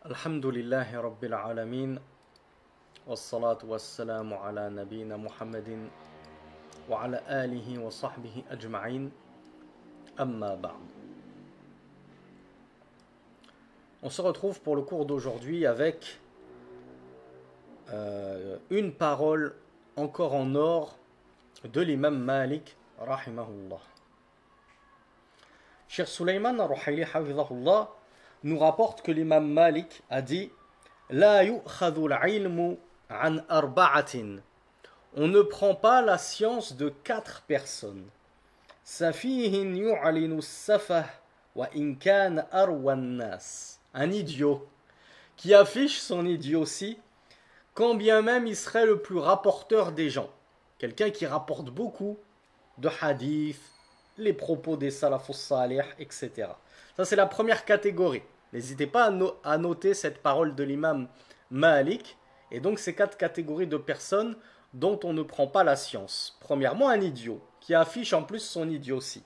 الحمد لله رب العالمين والصلاة والسلام على نبينا محمد وعلى آله وصحبه أجمعين أما بعد. On se retrouve pour le cours d'aujourd'hui avec une parole encore en or de l'imam Malik rahimahullah. Cheikh Sulaiman ar-Ruhayli hafidhahullah nous rapporte que l'imam Malik a dit La yu'khadhu al-ilmu an arba'atin. On ne prend pas la science de 4 personnes. Safihin yu'alinu as-safah wa in kana arwa an-nas. Un idiot qui affiche son idiotie quand bien même il serait le plus rapporteur des gens. Quelqu'un qui rapporte beaucoup de hadiths, les propos des salafus salih, etc. Ça c'est la première catégorie. N'hésitez pas à noter cette parole de l'imam Malik. Et donc ces 4 catégories de personnes dont on ne prend pas la science. Premièrement, un idiot qui affiche en plus son idiotie.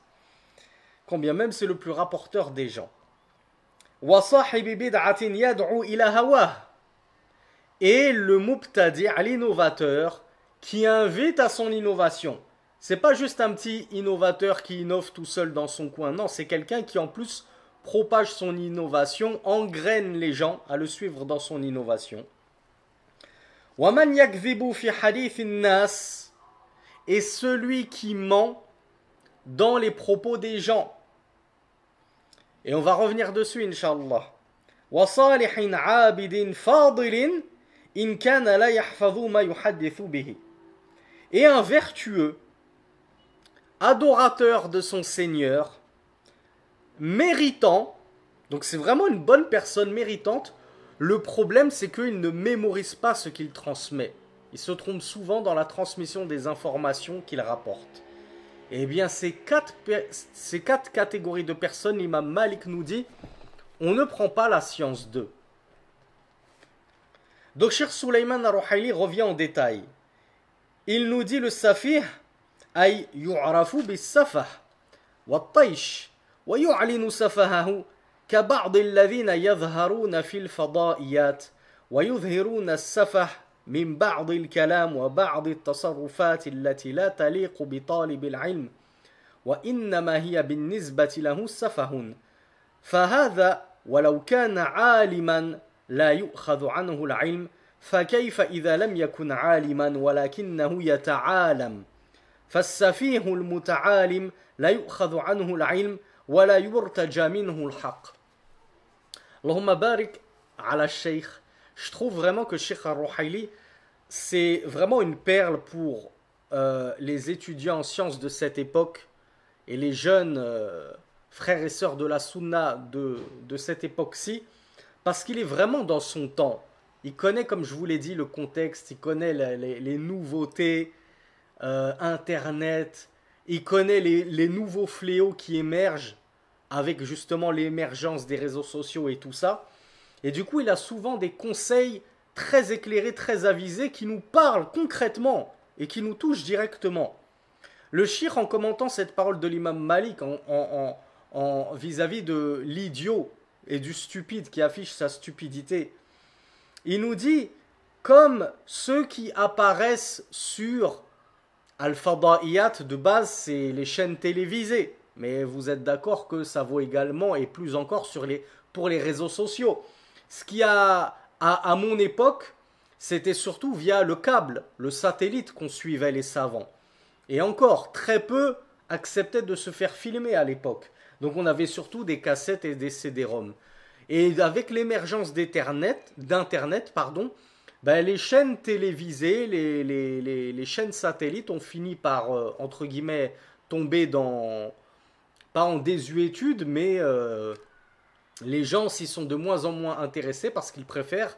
Quand bien même c'est le plus rapporteur des gens. Et le mubtadi', l'innovateur, qui invite à son innovation. C'est pas juste un petit innovateur qui innove tout seul dans son coin. Non, c'est quelqu'un qui en plus propage son innovation, engraine les gens à le suivre dans son innovation. وَمَنْ يَكْذِبُ فِي حَدِيثِ النَّاسِ. Et celui qui ment dans les propos des gens. Et on va revenir dessus, Inch'Allah. وَصَالِحٍ عَابِدٍ فَاضِلٍ إِنْ كَانَ لَا يَحْفَظُ مَا يُحَدِّثُ بِهِ. Et un vertueux, adorateur de son Seigneur, méritant, donc c'est vraiment une bonne personne méritante. Le problème, c'est qu'il ne mémorise pas ce qu'il transmet. Il se trompe souvent dans la transmission des informations qu'il rapporte. Eh bien, ces quatre catégories de personnes, l'imam Malik nous dit, on ne prend pas la science d'eux. Donc, Cheikh Sulaiman ar-Ruhayli revient en détail. Il nous dit le safih, ay yu'rafu bis-safah wa taysh wa yu'linu safahahu كبعض الذين يظهرون في الفضائيات ويظهرون السفه من بعض الكلام وبعض التصرفات التي لا تليق بطالب العلم وإنما هي بالنسبة له سفه فهذا ولو كان عالما لا يؤخذ عنه العلم فكيف إذا لم يكن عالما ولكنه يتعالم فالسفيه المتعالم لا يؤخذ عنه العلم ولا يرتجى منه الحق. Allahumma barik ala Sheikh. Je trouve vraiment que Cheikh Ar-Ruhayli, c'est vraiment une perle pour les étudiants en sciences de cette époque et les jeunes frères et sœurs de la Sunna de cette époque-ci, parce qu'il est vraiment dans son temps. Il connaît, comme je vous l'ai dit, le contexte, il connaît les nouveautés, Internet, il connaît les nouveaux fléaux qui émergent avec justement l'émergence des réseaux sociaux et tout ça. Et du coup, il a souvent des conseils très éclairés, très avisés, qui nous parlent concrètement et qui nous touchent directement. Le cheikh, en commentant cette parole de l'imam Malik vis-à-vis de l'idiot et du stupide qui affiche sa stupidité, il nous dit, comme ceux qui apparaissent sur Al-Fada'iyat, de base, c'est les chaînes télévisées. Mais vous êtes d'accord que ça vaut également et plus encore pour les réseaux sociaux. Ce qui à mon époque, c'était surtout via le câble, le satellite qu'on suivait les savants. Et encore, très peu acceptaient de se faire filmer à l'époque. Donc on avait surtout des cassettes et des CD-ROM. Et avec l'émergence d'Internet, les chaînes télévisées, les chaînes satellites ont fini par, entre guillemets, tomber dans... pas en désuétude, mais les gens s'y sont de moins en moins intéressés parce qu'ils préfèrent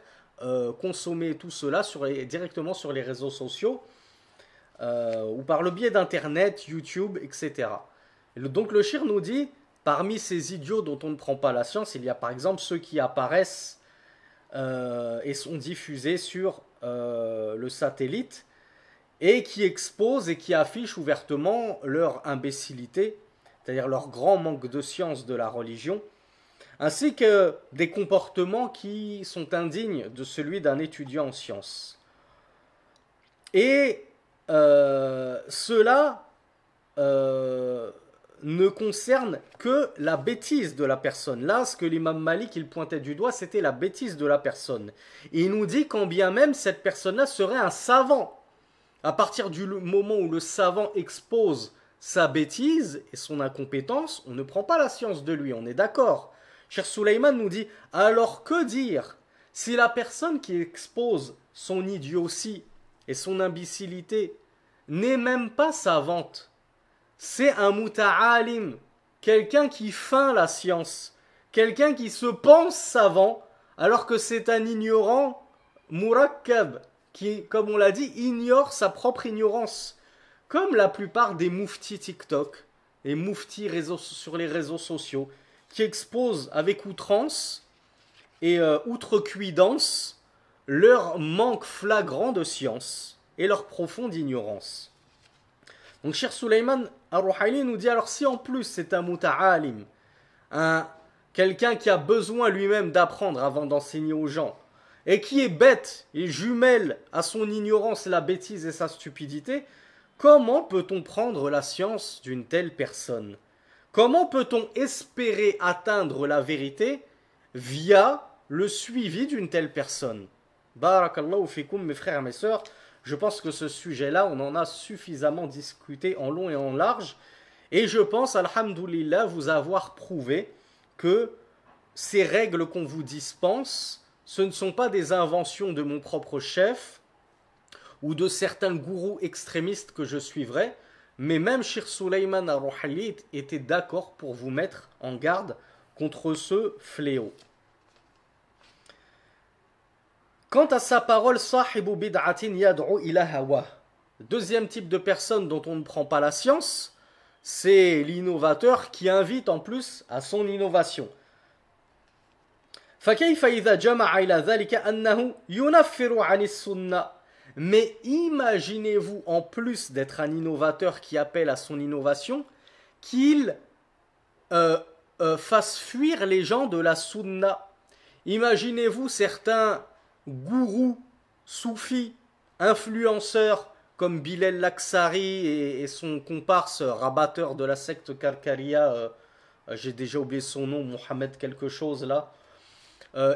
consommer tout cela directement sur les réseaux sociaux ou par le biais d'Internet, YouTube, etc. Donc le shir nous dit, parmi ces idiots dont on ne prend pas la science, il y a par exemple ceux qui apparaissent et sont diffusés sur le satellite et qui exposent et qui affichent ouvertement leur imbécilité, c'est-à-dire leur grand manque de science de la religion, ainsi que des comportements qui sont indignes de celui d'un étudiant en sciences. Et cela ne concerne que la bêtise de la personne. Là, ce que l'imam Malik il pointait du doigt, c'était la bêtise de la personne. Et il nous dit qu'en bien même cette personne-là serait un savant. À partir du moment où le savant expose sa bêtise et son incompétence, on ne prend pas la science de lui, on est d'accord. Cheikh Suleiman nous dit, alors que dire si la personne qui expose son idiotie et son imbécilité n'est même pas savante? C'est un muta'alim, quelqu'un qui feint la science, quelqu'un qui se pense savant, alors que c'est un ignorant murakkab, qui, comme on l'a dit, ignore sa propre ignorance. Comme la plupart des mouftis TikTok et mouftis sur les réseaux sociaux, qui exposent avec outrance et outrecuidance leur manque flagrant de science et leur profonde ignorance. Donc Cheikh Suleiman Ar-Ruhaili nous dit alors si en plus c'est un muta'alim, quelqu'un qui a besoin lui-même d'apprendre avant d'enseigner aux gens, et qui est bête et jumelle à son ignorance la bêtise et sa stupidité, comment peut-on prendre la science d'une telle personne? Comment peut-on espérer atteindre la vérité via le suivi d'une telle personne? Barakallahu fikum mes frères et mes sœurs. Je pense que ce sujet-là, on en a suffisamment discuté en long et en large. Et je pense, alhamdoulilah, vous avoir prouvé que ces règles qu'on vous dispense, ce ne sont pas des inventions de mon propre chef ou de certains gourous extrémistes que je suivrai, mais même Cheikh Suleiman Ar-Ruhaili était d'accord pour vous mettre en garde contre ce fléau. Quant à sa parole, sahibu bid'atin yad'u ila hawa. Deuxième type de personne dont on ne prend pas la science, c'est l'innovateur qui invite en plus à son innovation. فكيف إذا جمع إلى ذلك أنه ينفر عن السنة. Mais imaginez-vous en plus d'être un innovateur qui appelle à son innovation, qu'il fasse fuir les gens de la sunna. Imaginez-vous certains gourous, soufis, influenceurs comme Bilal Laksari et son comparse rabatteur de la secte Karkaria, j'ai déjà oublié son nom, Mohamed quelque chose là,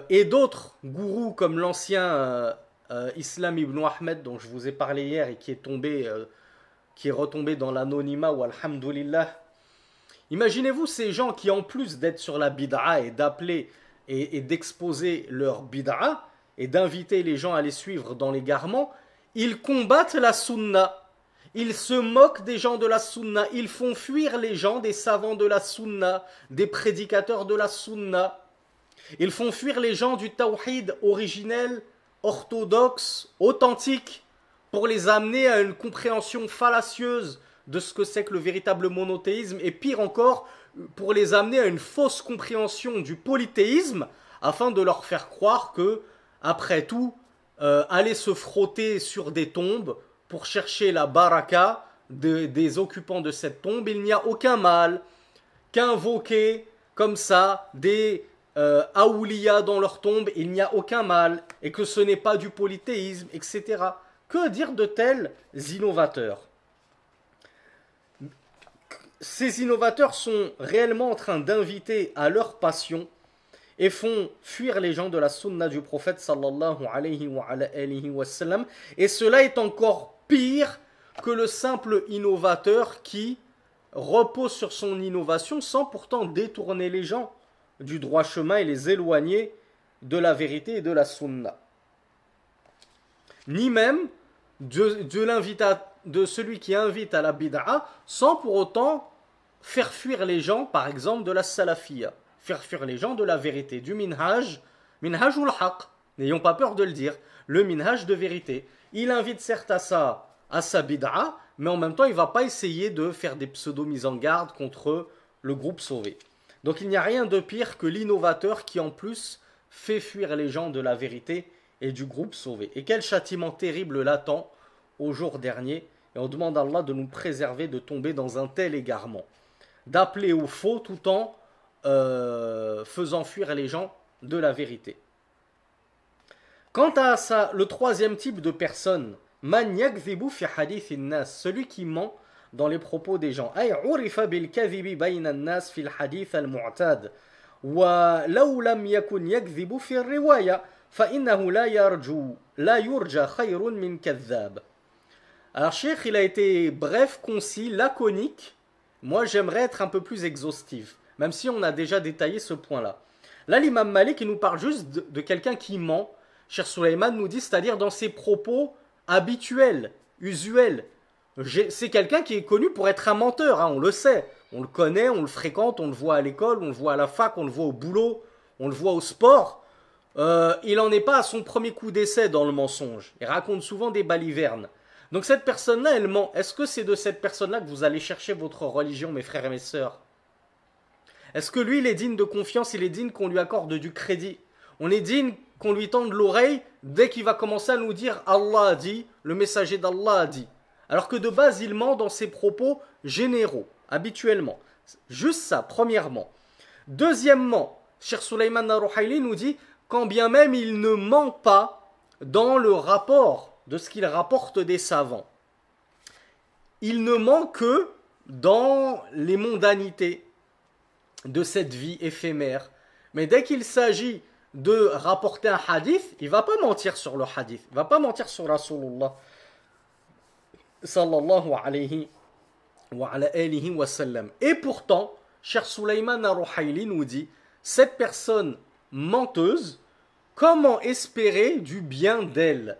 et d'autres gourous comme l'ancien Islam ibn Ahmed dont je vous ai parlé hier et qui est retombé dans l'anonymat ou alhamdulillah. Imaginez-vous ces gens qui en plus d'être sur la bid'a et d'appeler et d'exposer leur bid'a et d'inviter les gens à les suivre dans l'égarement, ils combattent la sunna. Ils se moquent des gens de la sunna. Ils font fuir les gens des savants de la sunna, des prédicateurs de la sunna. Ils font fuir les gens du tawhid originel, orthodoxe, authentique, pour les amener à une compréhension fallacieuse de ce que c'est que le véritable monothéisme, et pire encore, pour les amener à une fausse compréhension du polythéisme, afin de leur faire croire que, après tout, aller se frotter sur des tombes pour chercher la baraka des occupants de cette tombe, il n'y a aucun mal qu'invoquer comme ça des aoulias dans leur tombe, il n'y a aucun mal, et que ce n'est pas du polythéisme, etc. Que dire de tels innovateurs? Ces innovateurs sont réellement en train d'inviter à leur passion et font fuir les gens de la sunna du prophète sallallahu alayhi wa sallam. Et cela est encore pire que le simple innovateur qui repose sur son innovation sans pourtant détourner les gens du droit chemin et les éloigner de la vérité et de la sunna. Ni même de celui qui invite à la bid'a sans pour autant faire fuir les gens, par exemple, de la salafiyya. Faire fuir les gens de la vérité, du minhaj ou haq, n'ayons pas peur de le dire, le minhaj de vérité. Il invite certes à sa bid'a, mais en même temps il ne va pas essayer de faire des pseudo-mises en garde contre le groupe sauvé. Donc il n'y a rien de pire que l'innovateur qui en plus fait fuir les gens de la vérité et du groupe sauvé. Et quel châtiment terrible l'attend au jour dernier, et on demande à Allah de nous préserver de tomber dans un tel égarement, d'appeler au faux tout en faisant fuir les gens de la vérité. Quant à ça, le troisième type de personne, man yakdhibu fi hadithin nas, celui qui ment dans les propos des gens. Ay urifa bil kadhibi bayna an-nas fi al-hadith al-mu'tad. Wa law lam yakun yakdhibu fi ar-riwaya fa innahu la yurja khayrun min kadhab. Alors Cheikh, il a été bref, concis, laconique. Moi, j'aimerais être un peu plus exhaustif, même si on a déjà détaillé ce point-là. Là, l'imam Malik, il nous parle juste de quelqu'un qui ment. Cheikh Suleiman nous dit, c'est-à-dire dans ses propos habituels, usuels. C'est quelqu'un qui est connu pour être un menteur, hein, on le sait. On le connaît, on le fréquente, on le voit à l'école, on le voit à la fac, on le voit au boulot, on le voit au sport. Il n'en est pas à son premier coup d'essai dans le mensonge. Il raconte souvent des balivernes. Donc cette personne-là, elle ment. Est-ce que c'est de cette personne-là que vous allez chercher votre religion, mes frères et mes sœurs? Est-ce que lui, il est digne de confiance, il est digne qu'on lui accorde du crédit? On est digne qu'on lui tende l'oreille dès qu'il va commencer à nous dire « Allah a dit, le messager d'Allah a dit ». Alors que de base, il ment dans ses propos généraux, habituellement. Juste ça, premièrement. Deuxièmement, Cheikh Suleiman Narouhaili nous dit « Quand bien même il ne ment pas dans le rapport de ce qu'il rapporte des savants. Il ne ment que dans les mondanités de cette vie éphémère. Mais dès qu'il s'agit de rapporter un hadith, il ne va pas mentir sur le hadith. Il ne va pas mentir sur Rasulullah sallallahu alayhi wa alihi wa sallam. Et pourtant, Cheikh Suleiman Narouhaili nous dit, cette personne menteuse, comment espérer du bien d'elle?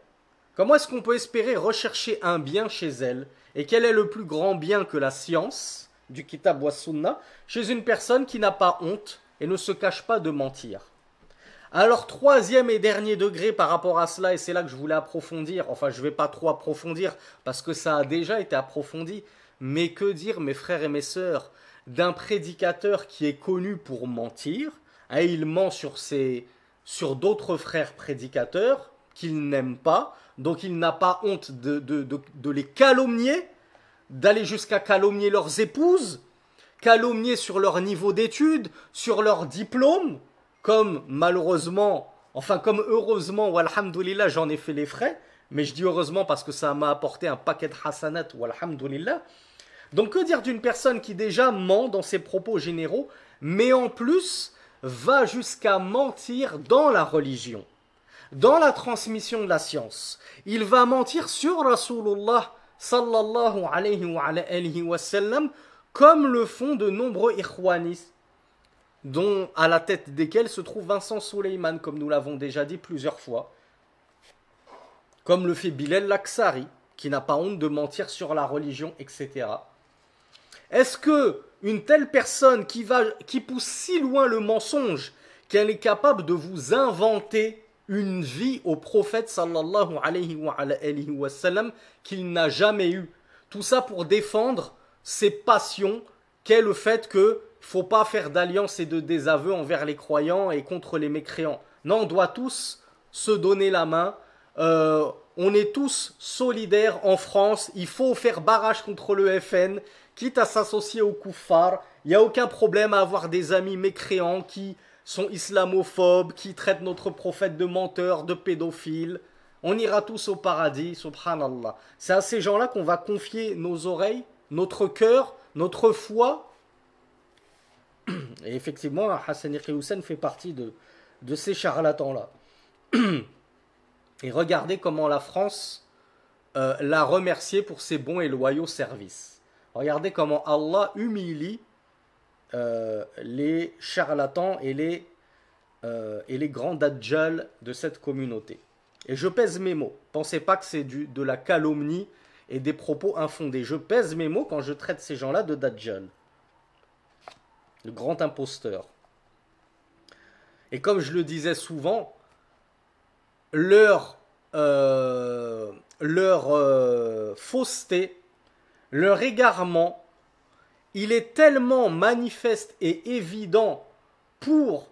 Comment est-ce qu'on peut espérer rechercher un bien chez elle? Et quel est le plus grand bien que la science du Kitab wa Sunna chez une personne qui n'a pas honte et ne se cache pas de mentir? Alors, troisième et dernier degré par rapport à cela, et c'est là que je voulais approfondir, enfin je ne vais pas trop approfondir parce que ça a déjà été approfondi, mais que dire, mes frères et mes sœurs, d'un prédicateur qui est connu pour mentir, et il ment sur d'autres frères prédicateurs qu'il n'aime pas, donc il n'a pas honte de les calomnier, d'aller jusqu'à calomnier leurs épouses, calomnier sur leur niveau d'études, sur leur diplôme, comme malheureusement, enfin comme heureusement, walhamdulillah, j'en ai fait les frais, mais je dis heureusement parce que ça m'a apporté un paquet de hasanat, walhamdulillah. Donc que dire d'une personne qui déjà ment dans ses propos généraux, mais en plus va jusqu'à mentir dans la religion, dans la transmission de la science. Il va mentir sur Rasulullah sallallahu alayhi wa sallam, comme le font de nombreux ikhwanis, dont à la tête desquels se trouve Vincent Suleiman, comme nous l'avons déjà dit plusieurs fois, comme le fait Bilal Laksari, qui n'a pas honte de mentir sur la religion, etc. Est-ce que une telle personne qui pousse si loin le mensonge qu'elle est capable de vous inventer une vie au prophète sallallahu alayhi wa sallam qu'il n'a jamais eu, tout ça pour défendre ses passions qu'est le fait que il ne faut pas faire d'alliance et de désaveu envers les croyants et contre les mécréants. Non, on doit tous se donner la main. On est tous solidaires en France. Il faut faire barrage contre le FN, quitte à s'associer aux koufars. Il n'y a aucun problème à avoir des amis mécréants qui sont islamophobes, qui traitent notre prophète de menteur, de pédophile. On ira tous au paradis, subhanallah. C'est à ces gens-là qu'on va confier nos oreilles, notre cœur, notre foi. Et effectivement, Hassan Hussein fait partie de ces charlatans-là. Et regardez comment la France l'a remercié pour ses bons et loyaux services. Regardez comment Allah humilie les charlatans et les grands dajjal de cette communauté. Et je pèse mes mots. Pensez pas que c'est de la calomnie et des propos infondés. Je pèse mes mots quand je traite ces gens-là de dajjal. Le grand imposteur. Et comme je le disais souvent, leur fausseté, leur égarement, il est tellement manifeste et évident pour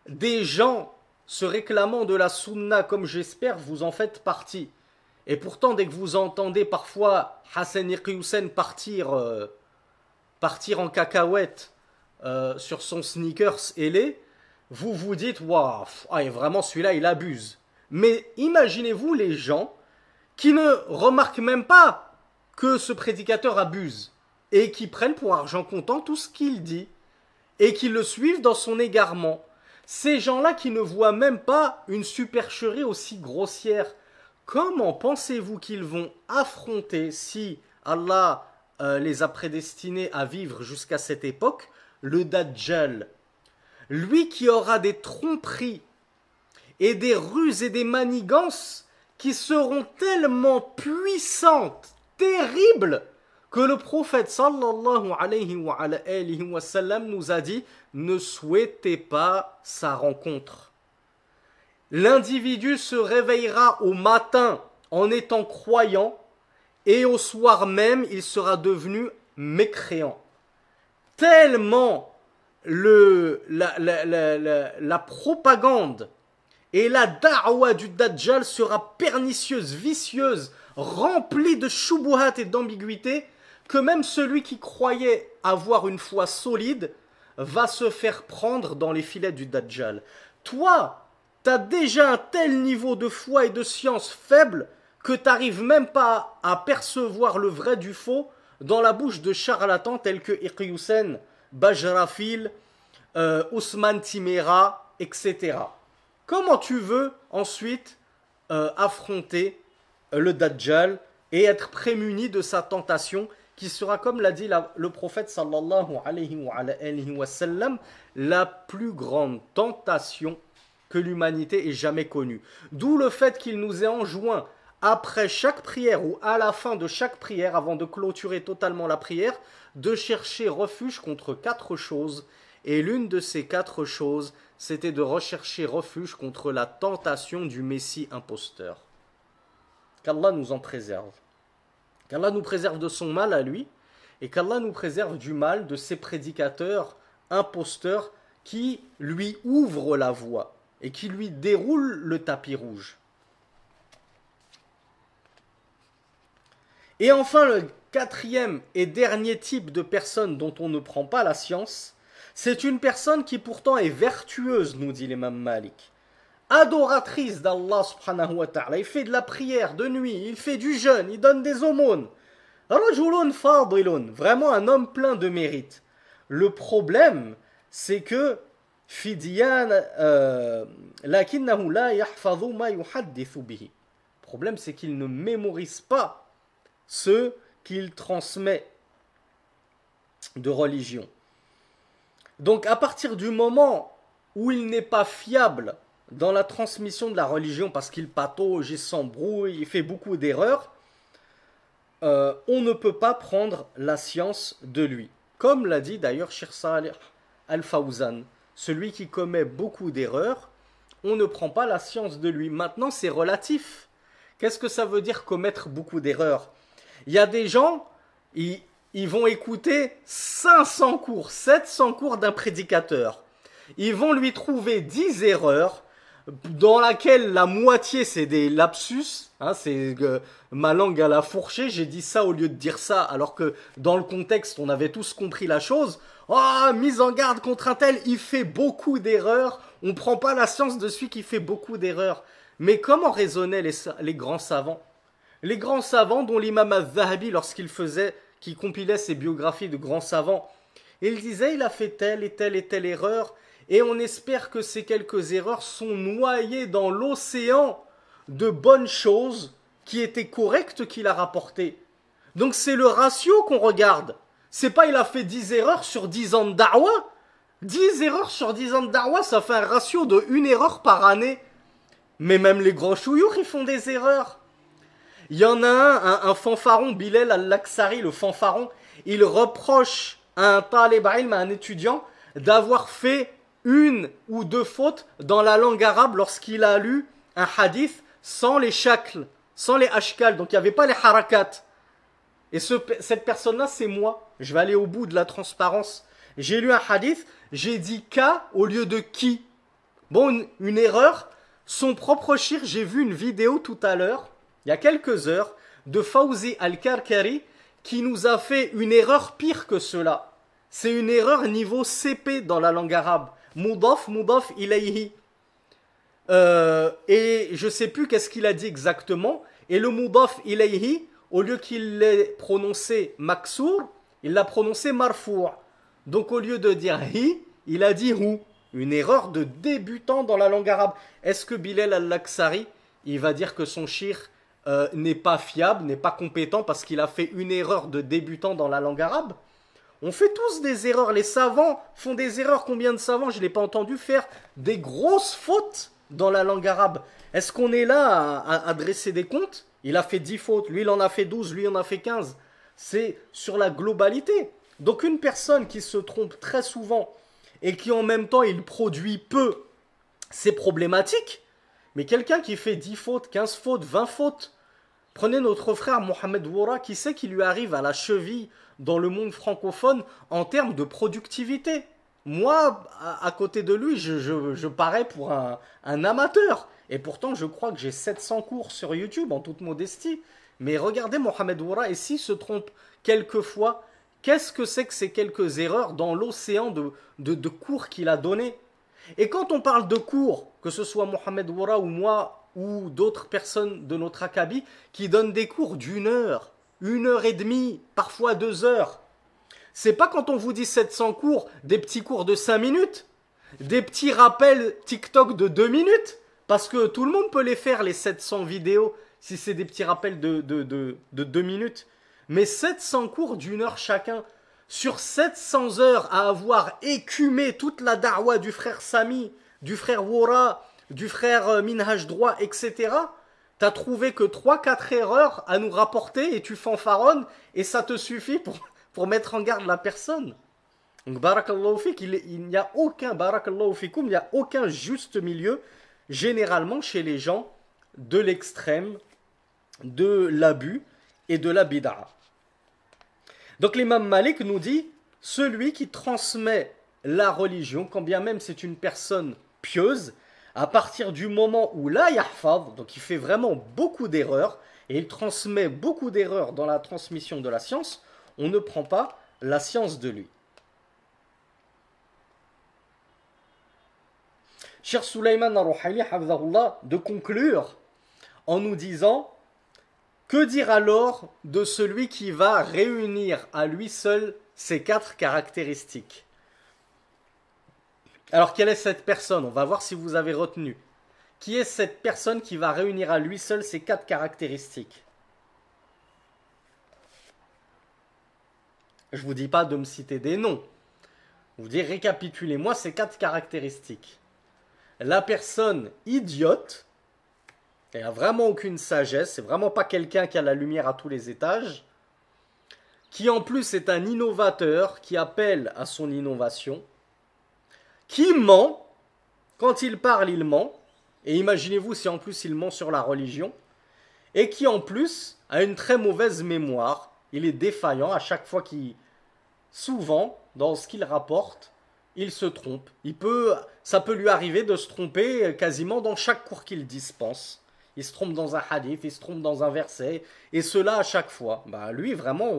des gens se réclamant de la sunna, comme j'espère vous en faites partie. Et pourtant, dès que vous entendez parfois Hassan Hussein partir en cacahuète sur son sneakers ailé, vous vous dites, waouh, vraiment celui-là il abuse. Mais imaginez-vous les gens qui ne remarquent même pas que ce prédicateur abuse et qui prennent pour argent comptant tout ce qu'il dit et qui le suivent dans son égarement. Ces gens-là qui ne voient même pas une supercherie aussi grossière, comment pensez-vous qu'ils vont affronter, si Allah les a prédestinés à vivre jusqu'à cette époque, le Dajjal? Lui qui aura des tromperies et des ruses et des manigances qui seront tellement puissantes, terribles, que le prophète sallallahu alayhi wa sallam nous a dit, ne souhaitez pas sa rencontre. L'individu se réveillera au matin en étant croyant et au soir même il sera devenu mécréant. Tellement la propagande et la da'wa du Dajjal sera pernicieuse, vicieuse, remplie de shubuhat et d'ambiguïté, que même celui qui croyait avoir une foi solide va se faire prendre dans les filets du Dajjal. Toi, tu as déjà un tel niveau de foi et de science faible que tu n'arrives même pas à percevoir le vrai du faux dans la bouche de charlatans tels que Iqiyusen, Bajrafil, Ousmane Timera, etc. Comment tu veux ensuite affronter le Dajjal et être prémuni de sa tentation qui sera, comme l'a dit le prophète sallallahu alayhi wa sallam, la plus grande tentation que l'humanité ait jamais connue. D'où le fait qu'il nous ait enjoint, après chaque prière ou à la fin de chaque prière, avant de clôturer totalement la prière, de chercher refuge contre 4 choses. Et l'une de ces 4 choses, c'était de rechercher refuge contre la tentation du Messie imposteur. Qu'Allah nous en préserve. Qu'Allah nous préserve de son mal à lui, et qu'Allah nous préserve du mal de ces prédicateurs imposteurs qui lui ouvrent la voie et qui lui déroulent le tapis rouge. Et enfin, le 4e et dernier type de personne dont on ne prend pas la science, c'est une personne qui pourtant est vertueuse, nous dit l'imam Malik. Adoratrice d'Allah subhanahu wa ta'ala, il fait de la prière de nuit, il fait du jeûne, il donne des aumônes. Rajulun fadilun, vraiment un homme plein de mérite. Le problème, c'est que fidiyan lakinnahu la yahfadhu ma yuhaddithu bihi. Le problème, c'est qu'il ne mémorise pas ce qu'il transmet de religion. Donc à partir du moment où il n'est pas fiable dans la transmission de la religion parce qu'il patauge, il s'embrouille, il fait beaucoup d'erreurs, on ne peut pas prendre la science de lui. Comme l'a dit d'ailleurs Cheikh Salih Al-Fawzan, celui qui commet beaucoup d'erreurs, on ne prend pas la science de lui. Maintenant, c'est relatif. Qu'est-ce que ça veut dire commettre beaucoup d'erreurs? Il y a des gens, ils vont écouter 500 cours, 700 cours d'un prédicateur. Ils vont lui trouver 10 erreurs, dans laquelle la moitié c'est des lapsus, hein, c'est ma langue à la fourchée, j'ai dit ça au lieu de dire ça, alors que dans le contexte on avait tous compris la chose. Oh, mise en garde contre un tel, il fait beaucoup d'erreurs, on ne prend pas la science de celui qui fait beaucoup d'erreurs. Mais comment raisonnaient les grands savants? Les grands savants dont l'imam al-Zahabi, qui compilait ses biographies de grands savants, il disait il a fait telle et telle et telle erreur, et on espère que ces quelques erreurs sont noyées dans l'océan de bonnes choses qui étaient correctes qu'il a rapportées. Donc c'est le ratio qu'on regarde. C'est pas il a fait 10 erreurs sur 10 ans de da'wa. 10 erreurs sur 10 ans de da'wa, ça fait un ratio de 1 erreur par année. Mais même les grands chouyours, ils font des erreurs. Il y en a un fanfaron, Bilal al-Laksari, le fanfaron, il reproche à un talib ilm, à un étudiant, d'avoir fait 1 ou 2 fautes dans la langue arabe lorsqu'il a lu un hadith sans les shakl, sans les ashkal, donc il n'y avait pas les harakat. Et cette personne-là, c'est moi. Je vais aller au bout de la transparence. J'ai lu un hadith, j'ai dit « ka » au lieu de « qui ». Bon, une erreur. Son propre shir, j'ai vu une vidéo tout à l'heure, il y a quelques heures, de Fawzi Al-Karkari, qui nous a fait une erreur pire que cela. C'est une erreur niveau CP dans la langue arabe. Mudaf, mudaf ilayhi. Et je sais plus qu'est-ce qu'il a dit exactement. Et le mudaf ilayhi, au lieu qu'il l'ait prononcé maksour, il l'a prononcé marfou'. Donc au lieu de dire hi, il a dit hu. Une erreur de débutant dans la langue arabe. Est-ce que Bilal al-Laksari, il va dire que son shir n'est pas fiable, n'est pas compétent parce qu'il a fait une erreur de débutant dans la langue arabe? On fait tous des erreurs. Les savants font des erreurs. Combien de savants, je ne l'ai pas entendu faire des grosses fautes dans la langue arabe? Est-ce qu'on est là à dresser des comptes? Il a fait 10 fautes, lui il en a fait 12, lui il en a fait 15. C'est sur la globalité. Donc une personne qui se trompe très souvent et qui en même temps il produit peu, c'est problématique. Mais quelqu'un qui fait 10 fautes, 15 fautes, 20 fautes, prenez notre frère Mohamed Woura, qui sait qu'il lui arrive à la cheville dans le monde francophone en termes de productivité. Moi, à côté de lui, je parais pour un amateur. Et pourtant, je crois que j'ai 700 cours sur YouTube, en toute modestie. Mais regardez Mohamed Woura, et s'il se trompe quelquefois, qu'est-ce que c'est que ces quelques erreurs dans l'océan de cours qu'il a donné? Et quand on parle de cours, que ce soit Mohamed Woura ou moi, ou d'autres personnes de notre acabit, qui donnent des cours d'1 heure, 1 heure et demie, parfois 2 heures. C'est pas quand on vous dit 700 cours, des petits cours de 5 minutes, des petits rappels TikTok de 2 minutes, parce que tout le monde peut les faire, les 700 vidéos, si c'est des petits rappels de 2 minutes. Mais 700 cours d'1 heure chacun, sur 700 heures à avoir écumé toute la da'wa du frère Sami, du frère Woura, du frère Minhaj Droit, etc., t'as trouvé que 3-4 erreurs à nous rapporter et tu fanfaronnes et ça te suffit pour mettre en garde la personne. Donc, barakallahu fik, il n'y a aucun, barakallahu fikoum, il n'y a aucun juste milieu, généralement chez les gens, de l'extrême, de l'abus et de la bid'a. Donc l'imam Malik nous dit, celui qui transmet la religion, quand bien même c'est une personne pieuse, à partir du moment où la yahfaz, donc il fait vraiment beaucoup d'erreurs, et il transmet beaucoup d'erreurs dans la transmission de la science, on ne prend pas la science de lui. Cheikh Sulaiman al-Ruhaili, de conclure en nous disant, que dire alors de celui qui va réunir à lui seul ces 4 caractéristiques? Alors, quelle est cette personne? On va voir si vous avez retenu. Qui est cette personne qui va réunir à lui seul ces 4 caractéristiques? Je ne vous dis pas de me citer des noms. Je vous dis, récapitulez-moi ces 4 caractéristiques. La personne idiote, elle n'a vraiment aucune sagesse, c'est vraiment pas quelqu'un qui a la lumière à tous les étages, qui en plus est un innovateur, qui appelle à son innovation, qui ment, quand il parle, il ment, et imaginez-vous si en plus il ment sur la religion, et qui en plus a une très mauvaise mémoire, il est défaillant à chaque fois qu'il, souvent, dans ce qu'il rapporte, il se trompe. Ça peut lui arriver de se tromper quasiment dans chaque cours qu'il dispense. Il se trompe dans un hadith, il se trompe dans un verset, et cela à chaque fois. Bah lui vraiment,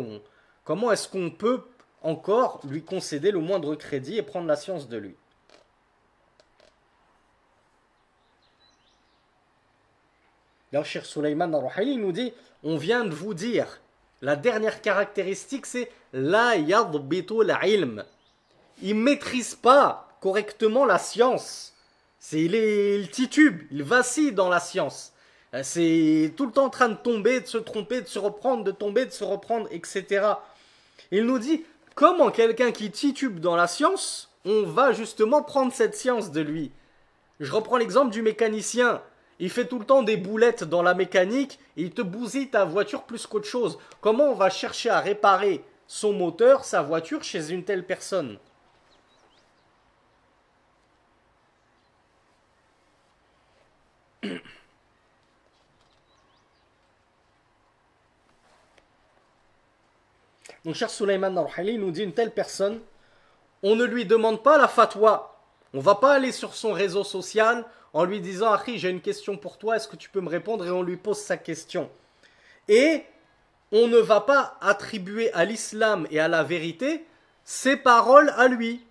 comment est-ce qu'on peut encore lui concéder le moindre crédit et prendre la science de lui? Là, Cheikh Sulaiman al-Ruhaili nous dit, on vient de vous dire, la dernière caractéristique c'est la yadbitu al-ilm. Il ne maîtrise pas correctement la science. Il titube, il vacille dans la science. C'est tout le temps en train de tomber, de se tromper, de se reprendre, de tomber, de se reprendre, etc. Il nous dit, comment quelqu'un qui titube dans la science, on va justement prendre cette science de lui? Je reprends l'exemple du mécanicien. Il fait tout le temps des boulettes dans la mécanique et il te bousille ta voiture plus qu'autre chose. Comment on va chercher à réparer son moteur, sa voiture, chez une telle personne? Donc, cher Sulaiman al-Ruhaili nous dit, une telle personne, on ne lui demande pas la fatwa. On ne va pas aller sur son réseau social en lui disant, Akhi, j'ai une question pour toi, est-ce que tu peux me répondre? Et on lui pose sa question. Et on ne va pas attribuer à l'islam et à la vérité ses paroles à lui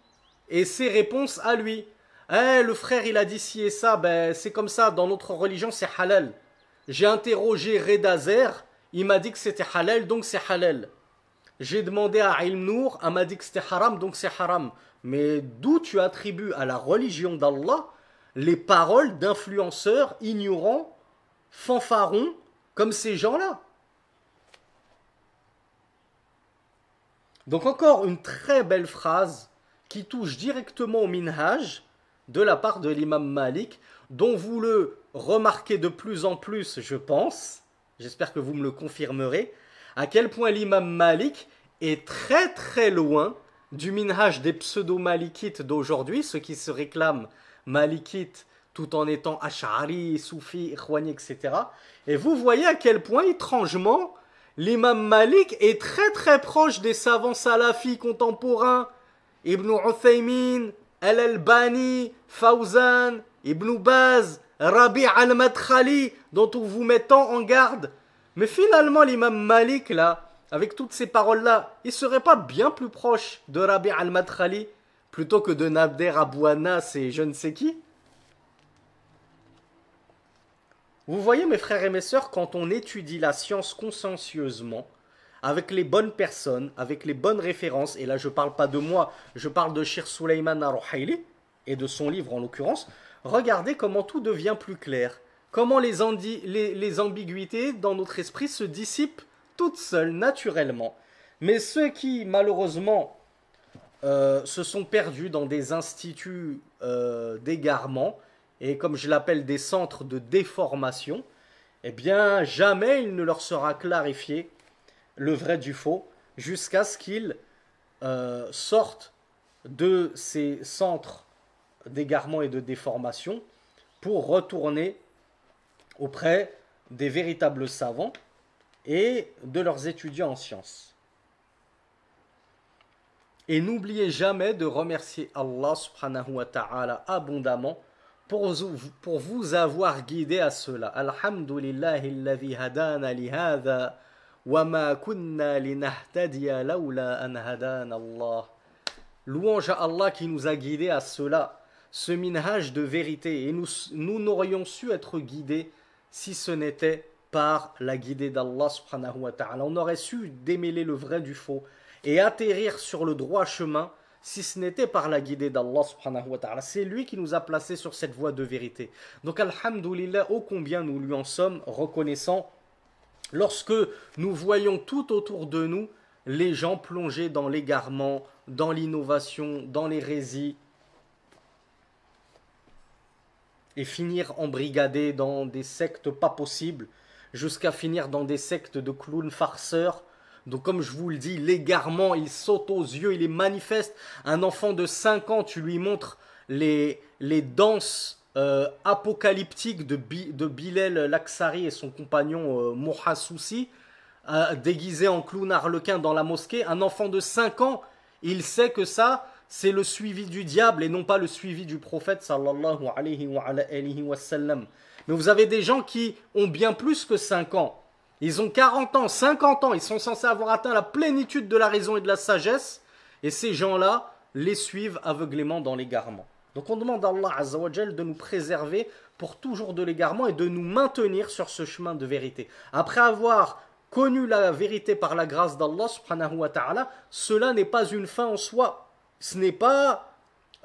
et ses réponses à lui. Eh, le frère, il a dit ci et ça, ben c'est comme ça, dans notre religion, c'est halal. J'ai interrogé Reda Zer, il m'a dit que c'était halal, donc c'est halal. J'ai demandé à Ilm Nour, elle m'a dit que c'était haram, donc c'est haram. Mais d'où tu attribues à la religion d'Allah les paroles d'influenceurs ignorants, fanfarons, comme ces gens-là? Donc encore une très belle phrase qui touche directement au minhaj de la part de l'imam Malik, dont vous le remarquez de plus en plus, je pense, j'espère que vous me le confirmerez, à quel point l'imam Malik est très très loin du minhaj des pseudo-malikites d'aujourd'hui, ceux qui se réclament malikites tout en étant ash'ari, soufi, ikhwani, etc. Et vous voyez à quel point, étrangement, l'imam Malik est très très proche des savants salafis contemporains, Ibn Uthaymin, Al-Albani, Fawzan, Ibn Baz, Rabi' al-Madkhali, dont on vous mettant en garde. Mais finalement, l'imam Malik, là, avec toutes ces paroles-là, il serait pas bien plus proche de Rabi' al-Madkhali plutôt que de Nader Abou Anas et je ne sais qui? Vous voyez, mes frères et mes sœurs, quand on étudie la science consciencieusement, avec les bonnes personnes, avec les bonnes références, et là je ne parle pas de moi, je parle de Shir Suleiman Ar-Ruhaili, et de son livre en l'occurrence, regardez comment tout devient plus clair, comment les ambiguïtés dans notre esprit se dissipent toutes seules, naturellement. Mais ceux qui, malheureusement, se sont perdus dans des instituts d'égarement, et comme je l'appelle des centres de déformation, eh bien jamais il ne leur sera clarifié le vrai du faux, jusqu'à ce qu'ils sortent de ces centres d'égarement et de déformation pour retourner auprès des véritables savants et de leurs étudiants en sciences. Et n'oubliez jamais de remercier Allah subhanahu wa ta'ala abondamment pour vous avoir guidé à cela. Alhamdulillahi alladhi hadana li hadha wa ma kunna linahtadiya lawla an hadana Allah. Louange à Allah qui nous a guidés à cela, ce minhaj de vérité. Et nous n'aurions su être guidés si ce n'était par la guidée d'Allah subhanahu wa ta'ala. On aurait su démêler le vrai du faux et atterrir sur le droit chemin si ce n'était par la guidée d'Allah subhanahu wa ta'ala. C'est lui qui nous a placés sur cette voie de vérité. Donc alhamdulillah, ô combien nous lui en sommes reconnaissants lorsque nous voyons tout autour de nous les gens plongés dans l'égarement, dans l'innovation, dans l'hérésie, et finir embrigadés dans des sectes pas possibles, jusqu'à finir dans des sectes de clowns farceurs. Donc comme je vous le dis, l'égarement, il saute aux yeux, il est manifeste. Un enfant de 5 ans, tu lui montres les danses apocalyptiques de Bilal Laksari et son compagnon Mohassousi, déguisés en clown arlequin dans la mosquée. Un enfant de 5 ans, il sait que ça, c'est le suivi du diable et non pas le suivi du prophète sallallahu alayhi wa sallam. Mais vous avez des gens qui ont bien plus que 5 ans. Ils ont 40 ans, 50 ans, ils sont censés avoir atteint la plénitude de la raison et de la sagesse, et ces gens-là les suivent aveuglément dans l'égarement. Donc on demande à Allah Azza wa Jal de nous préserver pour toujours de l'égarement et de nous maintenir sur ce chemin de vérité. Après avoir connu la vérité par la grâce d'Allah subhanahu wa ta'ala, cela n'est pas une fin en soi, ce n'est pas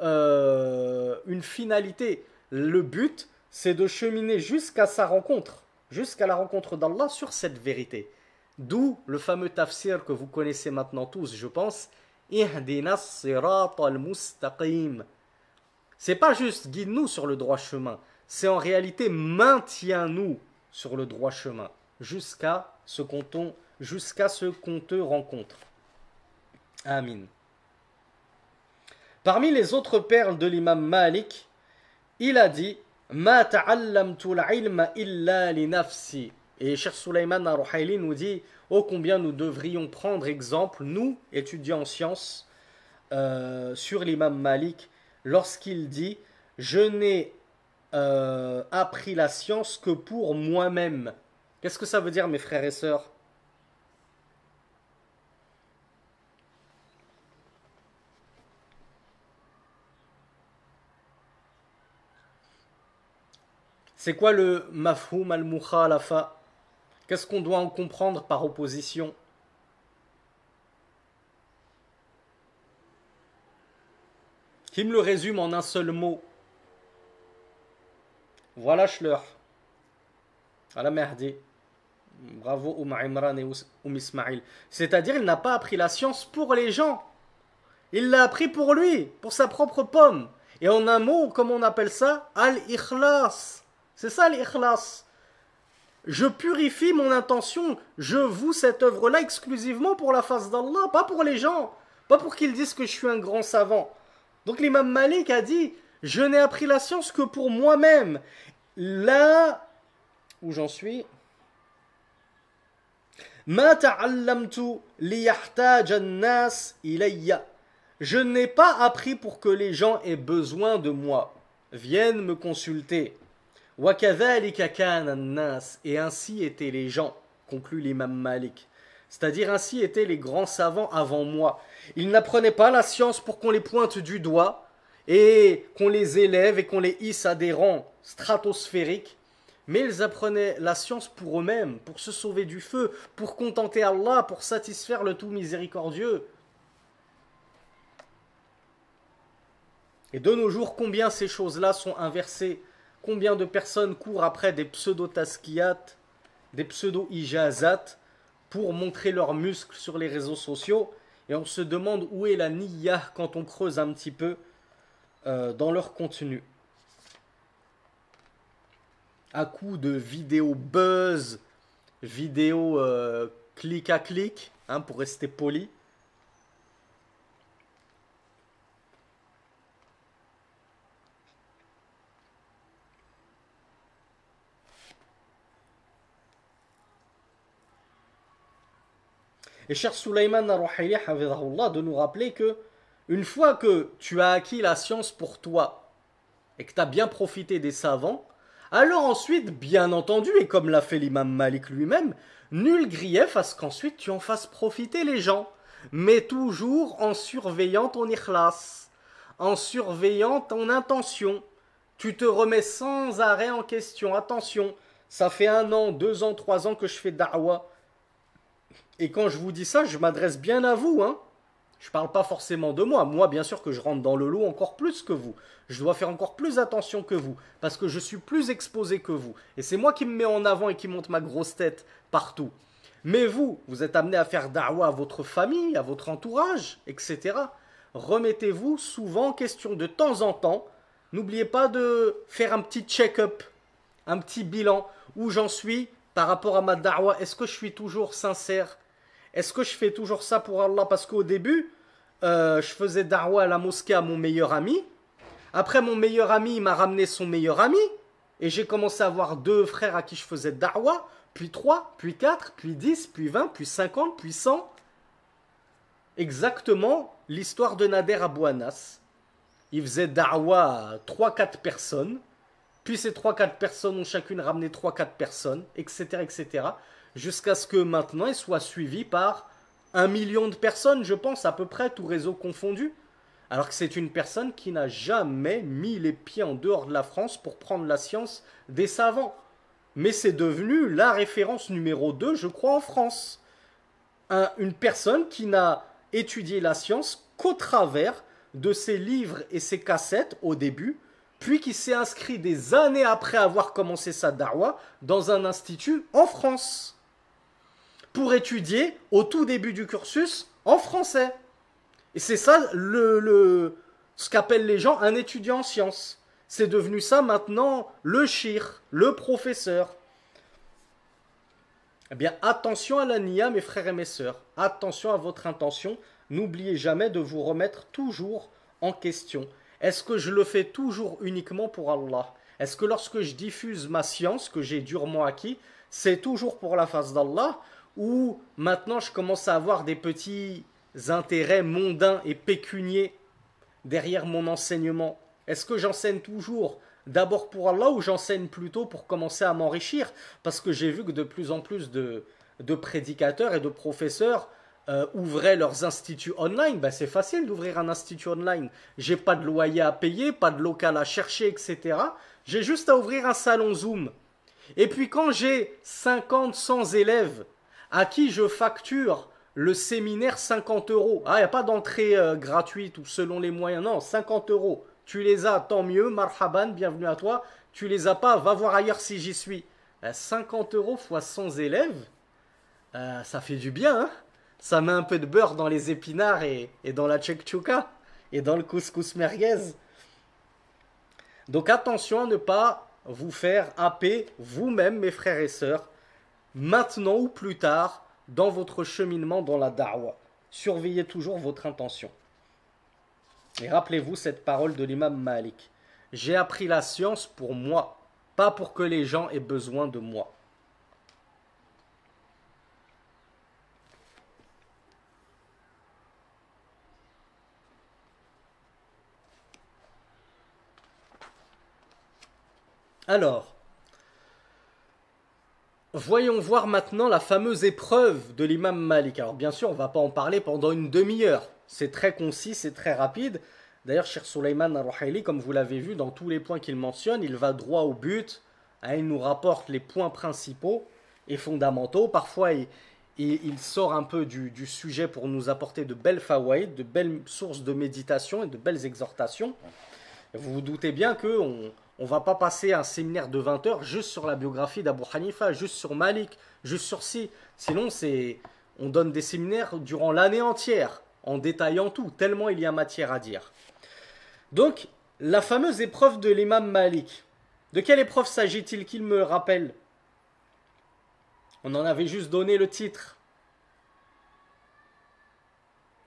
une finalité. Le but, c'est de cheminer jusqu'à sa rencontre, jusqu'à la rencontre d'Allah sur cette vérité. D'où le fameux tafsir que vous connaissez maintenant tous, je pense, Ihdina as-sirat al-mustaqim. C'est pas juste guide-nous sur le droit chemin, c'est en réalité maintiens-nous sur le droit chemin jusqu'à ce qu'on te rencontre. Amin. Parmi les autres perles de l'imam Malik, il a dit Ma ta'allamtu al-ilma illa li nafsi. Et Cheikh Suleiman Ar-Ruhaili nous dit ô combien nous devrions prendre exemple, nous, étudiants en sciences, sur l'imam Malik, lorsqu'il dit je n'ai appris la science que pour moi-même. Qu'est-ce que ça veut dire, mes frères et sœurs? C'est quoi le mafhoum al-mukhalafa? Qu'est-ce qu'on doit en comprendre par opposition? Qui me le résume en un seul mot? Voilà Schleur. Voilà Mehdi. Bravo Imran et Ismail. C'est-à-dire, il n'a pas appris la science pour les gens. Il l'a appris pour lui, pour sa propre pomme. Et en un mot, comment on appelle ça? Al-Ikhlas. C'est ça l'Ikhlas. Je purifie mon intention. Je voue cette œuvre-là exclusivement pour la face d'Allah, pas pour les gens. Pas pour qu'ils disent que je suis un grand savant. Donc l'imam Malik a dit, je n'ai appris la science que pour moi-même. Là où j'en suis, ma ta'allamtu liyahtaj an-nas ilayya. Je n'ai pas appris pour que les gens aient besoin de moi, viennent me consulter. Wa kadhalika kana an-nas, et ainsi étaient les gens, conclut l'imam Malik. C'est-à-dire ainsi étaient les grands savants avant moi. Ils n'apprenaient pas la science pour qu'on les pointe du doigt et qu'on les élève et qu'on les hisse à des rangs stratosphériques, mais ils apprenaient la science pour eux-mêmes, pour se sauver du feu, pour contenter Allah, pour satisfaire le tout miséricordieux. Et de nos jours, combien ces choses-là sont inversées? Combien de personnes courent après des pseudo-taskiyat, des pseudo-ijazat, pour montrer leurs muscles sur les réseaux sociaux, et on se demande où est la niyyah quand on creuse un petit peu dans leur contenu. À coup de vidéos buzz, vidéos clic à clic, hein, pour rester poli. Et cher Sulaiman Ar-Ruhayli, de nous rappeler que une fois que tu as acquis la science pour toi et que tu as bien profité des savants, alors ensuite, bien entendu, et comme l'a fait l'imam Malik lui-même, nul grief à ce qu'ensuite tu en fasses profiter les gens, mais toujours en surveillant ton ikhlas, en surveillant ton intention. Tu te remets sans arrêt en question. Attention, ça fait 1 an, 2 ans, 3 ans que je fais da'wah. Et quand je vous dis ça, je m'adresse bien à vous, hein. Je parle pas forcément de moi. Moi, bien sûr que je rentre dans le lot encore plus que vous. Je dois faire encore plus attention que vous. Parce que je suis plus exposé que vous. Et c'est moi qui me mets en avant et qui monte ma grosse tête partout. Mais vous, vous êtes amené à faire da'wah à votre famille, à votre entourage, etc. Remettez-vous souvent en question de temps en temps. N'oubliez pas de faire un petit check-up, un petit bilan. Où j'en suis par rapport à ma da'wah. Est-ce que je suis toujours sincère? Est-ce que je fais toujours ça pour Allah? Parce qu'au début, je faisais da'wah à la mosquée à mon meilleur ami. Après, mon meilleur ami, il m'a ramené son meilleur ami. Et j'ai commencé à avoir 2 frères à qui je faisais da'wah. Puis 3, puis 4, puis 10, puis 20, puis 50, puis 100. Exactement l'histoire de Nader Abou Anas. Il faisait da'wah à 3-4 personnes. Puis ces 3-4 personnes ont chacune ramené 3-4 personnes, etc., etc., jusqu'à ce que maintenant il soit suivi par 1 million de personnes, je pense, à peu près, tout réseau confondu. Alors que c'est une personne qui n'a jamais mis les pieds en dehors de la France pour prendre la science des savants. Mais c'est devenu la référence numéro 2, je crois, en France. Une personne qui n'a étudié la science qu'au travers de ses livres et ses cassettes au début, puis qui s'est inscrit des années après avoir commencé sa da'wah dans un institut en France, pour étudier au tout début du cursus en français. Et c'est ça ce qu'appellent les gens un étudiant en sciences. C'est devenu ça maintenant le shir, le professeur. Eh bien, attention à la niya, mes frères et mes sœurs. Attention à votre intention. N'oubliez jamais de vous remettre toujours en question. Est-ce que je le fais toujours uniquement pour Allah? Est-ce que lorsque je diffuse ma science que j'ai durement acquis, c'est toujours pour la face d'Allah? Ou maintenant je commence à avoir des petits intérêts mondains et pécuniers derrière mon enseignement? Est-ce que j'enseigne toujours d'abord pour Allah ou j'enseigne plutôt pour commencer à m'enrichir? Parce que j'ai vu que de plus en plus de prédicateurs et de professeurs ouvraient leurs instituts online. Ben, c'est facile d'ouvrir un institut online. J'ai pas de loyer à payer, pas de local à chercher, etc. J'ai juste à ouvrir un salon Zoom. Et puis quand j'ai 50, 100 élèves à qui je facture le séminaire 50 euros. Ah, il n'y a pas d'entrée gratuite ou selon les moyens. Non, 50 euros. Tu les as, tant mieux, marhaban, bienvenue à toi. Tu les as pas, va voir ailleurs si j'y suis. 50 euros fois 100 élèves, ça fait du bien, hein. Ça met un peu de beurre dans les épinards et dans la tchèque-tchouka et dans le couscous merguez. Donc attention à ne pas vous faire happer vous-même, mes frères et sœurs, maintenant ou plus tard, dans votre cheminement dans la da'wa. Surveillez toujours votre intention. Et rappelez-vous cette parole de l'imam Malik. J'ai appris la science pour moi, pas pour que les gens aient besoin de moi. Alors, voyons voir maintenant la fameuse épreuve de l'imam Malik. Alors bien sûr, on ne va pas en parler pendant une demi-heure. C'est très concis, c'est très rapide. D'ailleurs, Cheikh Sulayman al-Ruhaili, comme vous l'avez vu, dans tous les points qu'il mentionne, il va droit au but. Il nous rapporte les points principaux et fondamentaux. Parfois, il sort un peu du sujet pour nous apporter de belles fawaïd, de belles sources de méditation et de belles exhortations. Vous vous doutez bien qu'on ne va pas passer un séminaire de 20 heures juste sur la biographie d'Abu Hanifa, juste sur Malik, juste sur si. Sinon, on donne des séminaires durant l'année entière, en détaillant tout, tellement il y a matière à dire. Donc, la fameuse épreuve de l'imam Malik. De quelle épreuve s'agit-il qu'il me rappelle? On en avait juste donné le titre.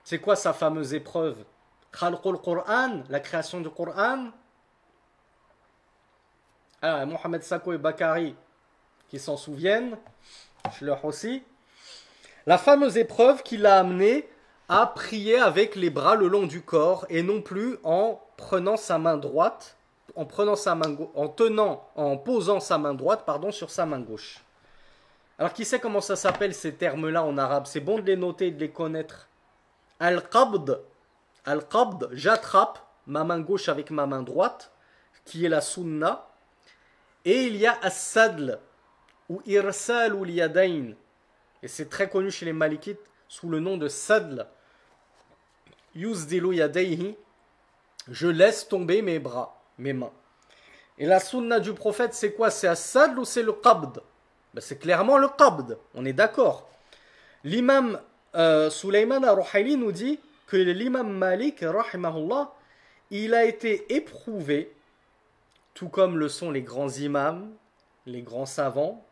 C'est quoi sa fameuse épreuve? Khalqul Qur'an, la création du Qur'an. Alors, Mohamed Sako et Bakari qui s'en souviennent. Je leur aussi. La fameuse épreuve qui l'a amené à prier avec les bras le long du corps et non plus en prenant sa main droite, en posant sa main droite, sur sa main gauche. Alors qui sait comment ça s'appelle ces termes-là en arabe? C'est bon de les noter et de les connaître. Al-qabd, j'attrape ma main gauche avec ma main droite, qui est la sunna. Et il y a as-sadl ou irsal ou liyadayn. Et c'est très connu chez les malikites sous le nom de sadl. Yuzdilu yadayhi. Je laisse tomber mes bras, mes mains. Et la sunna du prophète, c'est quoi? C'est as-sadl ou c'est le qabd? C'est clairement le qabd, on est d'accord. L'imam Sulayman al-Ruhaili nous dit que l'imam Malik, rahimahullah, il a été éprouvé, tout comme le sont les grands imams, les grands savants,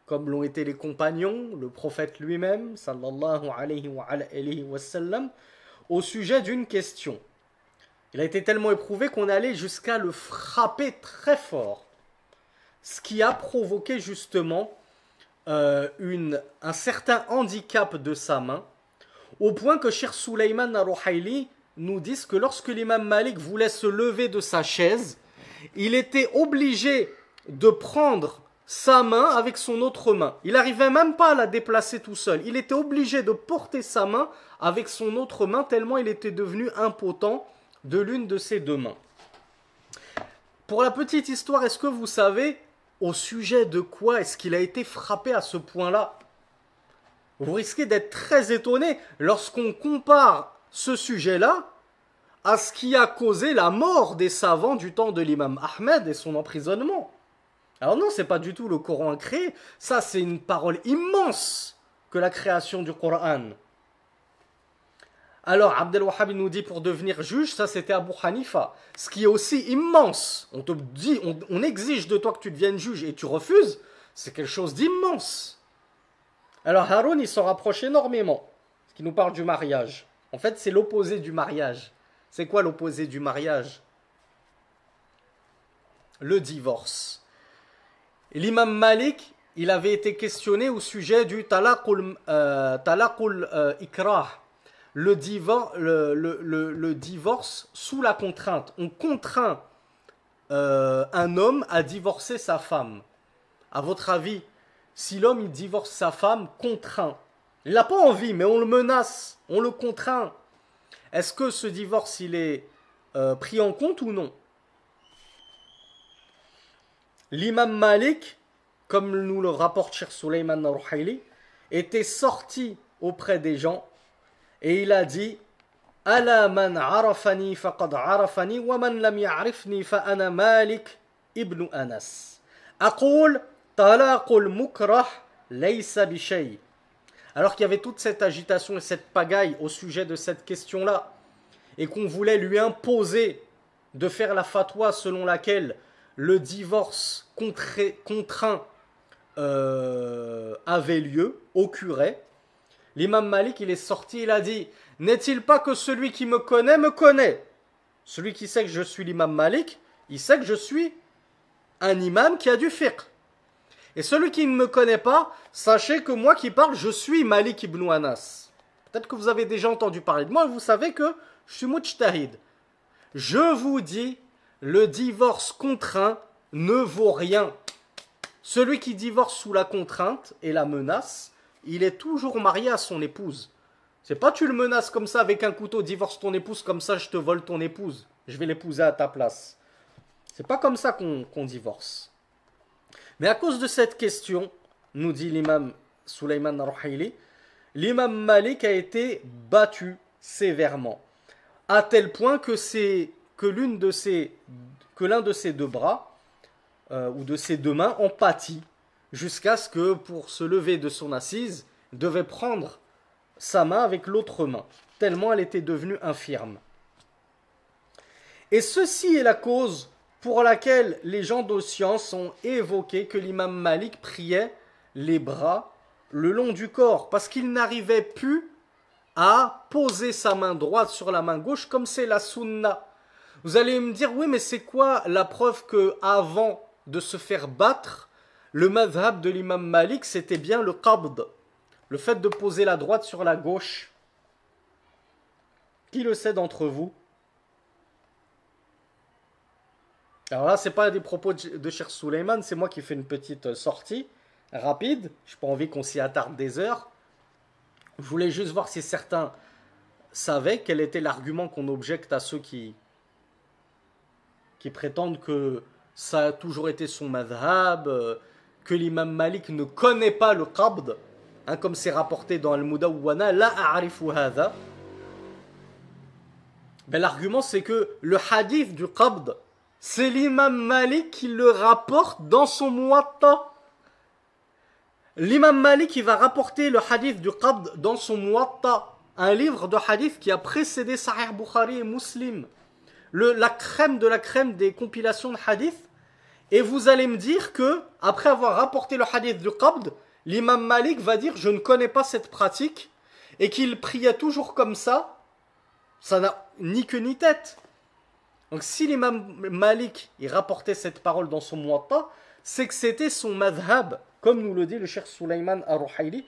comme l'ont été les compagnons, le prophète lui-même, sallallahu alayhi wa sallam, au sujet d'une question. Il a été tellement éprouvé qu'on allait jusqu'à le frapper très fort. Ce qui a provoqué justement un certain handicap de sa main, au point que Cheikh Sulayman al-Ruhaili nous dit que lorsque l'imam Malik voulait se lever de sa chaise, il était obligé de prendre sa main avec son autre main. Il n'arrivait même pas à la déplacer tout seul. Il était obligé de porter sa main avec son autre main tellement il était devenu impotent de l'une de ses deux mains. Pour la petite histoire, est-ce que vous savez au sujet de quoi est-ce qu'il a été frappé à ce point-là? Vous risquez d'être très étonné lorsqu'on compare ce sujet-là à ce qui a causé la mort des savants du temps de l'imam Ahmed et son emprisonnement. Alors non, c'est pas du tout le Coran créé, ça c'est une parole immense que la création du Coran. Alors Abdel Wahhab nous dit pour devenir juge, ça c'était Abu Hanifa, ce qui est aussi immense. On te dit, on exige de toi que tu deviennes juge et tu refuses, c'est quelque chose d'immense. Alors Haroun il s'en rapproche énormément, ce qui nous parle du mariage. En fait c'est l'opposé du mariage. C'est quoi l'opposé du mariage? Le divorce. L'imam Malik, il avait été questionné au sujet du talaqul ikrah, le divorce sous la contrainte. On contraint un homme à divorcer sa femme. À votre avis, si l'homme il divorce sa femme contraint, il n'a pas envie, mais on le menace, on le contraint, est-ce que ce divorce il est pris en compte ou non? l'imam Malik, comme nous le rapporte Cheikh Sulayman al-Ruhayli, était sorti auprès des gens et il a dit Ala man arafani faqad arafani wa man lam ya'rifni fa ana Malik ibn Anas. Aqul talaqul mukrah laysa bi shay. Alors qu'il y avait toute cette agitation et cette pagaille au sujet de cette question-là et qu'on voulait lui imposer de faire la fatwa selon laquelle le divorce contraint avait lieu, occurait, l'imam Malik, il est sorti, il a dit « N'est-il pas que celui qui me connaît ?» Celui qui sait que je suis l'imam Malik, il sait que je suis un imam qui a du fiqh. Et celui qui ne me connaît pas, sachez que moi qui parle, je suis Malik ibn Anas. Peut-être que vous avez déjà entendu parler de moi, vous savez que je suis mujtahid. Je vous dis, le divorce contraint ne vaut rien. Celui qui divorce sous la contrainte et la menace, il est toujours marié à son épouse. C'est pas tu le menaces comme ça avec un couteau, divorce ton épouse, comme ça je te vole ton épouse. Je vais l'épouser à ta place. C'est pas comme ça qu'on divorce. Mais à cause de cette question, nous dit l'imam Sulayman al-Ruhayli, l'imam Malik a été battu sévèrement. À tel point que l'un de ses deux bras ou de ses deux mains en pâtit, jusqu'à ce que, pour se lever de son assise, il devait prendre sa main avec l'autre main, tellement elle était devenue infirme. Et ceci est la cause pour laquelle les gens de science ont évoqué que l'imam Malik priait les bras le long du corps, parce qu'il n'arrivait plus à poser sa main droite sur la main gauche comme c'est la sunna. Vous allez me dire, oui, mais c'est quoi la preuve que avant de se faire battre, le madhab de l'imam Malik, c'était bien le qabd, le fait de poser la droite sur la gauche. Qui le sait d'entre vous? Alors là, c'est pas des propos de Cheikh Sulayman, c'est moi qui fais une petite sortie rapide. Je n'ai pas envie qu'on s'y attarde des heures. Je voulais juste voir si certains savaient quel était l'argument qu'on objecte à ceux qui prétendent que ça a toujours été son madhab, que l'imam Malik ne connaît pas le qabd, hein, comme c'est rapporté dans Al-Mudawwana, la a'rifu hadha. Ben, l'argument c'est que le hadith du qabd, c'est l'imam Malik qui le rapporte dans son Muwatta. L'imam Malik il va rapporter le hadith du qabd dans son Muwatta, un livre de hadith qui a précédé Sahih Bukhari et Muslim, la crème de la crème des compilations de hadith. Et vous allez me dire que, après avoir rapporté le hadith du qabd, l'imam Malik va dire je ne connais pas cette pratique et qu'il priait toujours comme ça n'a ni queue ni tête. Donc si l'imam Malik il rapportait cette parole dans son Muwatta, c'est que c'était son madhab, comme nous le dit le Cheikh Sulayman al-Ruhayli,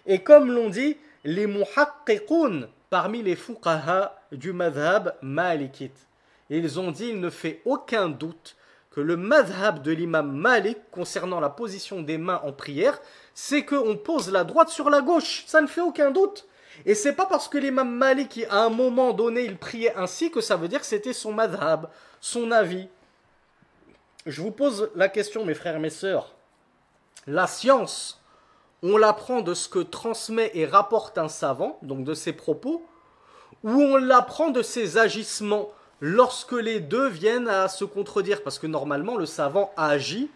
et comme l'ont dit les muhaqqiqoun parmi les fuqaha du madhab malikite. Et ils ont dit il ne fait aucun doute que le madhab de l'imam Malik concernant la position des mains en prière, c'est qu'on pose la droite sur la gauche, ça ne fait aucun doute. Et c'est pas parce que l'imam Malik, à un moment donné, il priait ainsi que ça veut dire que c'était son madhab, son avis. Je vous pose la question, mes frères et mes sœurs. La science, on l'apprend de ce que transmet et rapporte un savant, donc de ses propos, ou on l'apprend de ses agissements lorsque les deux viennent à se contredire, parce que normalement le savant agit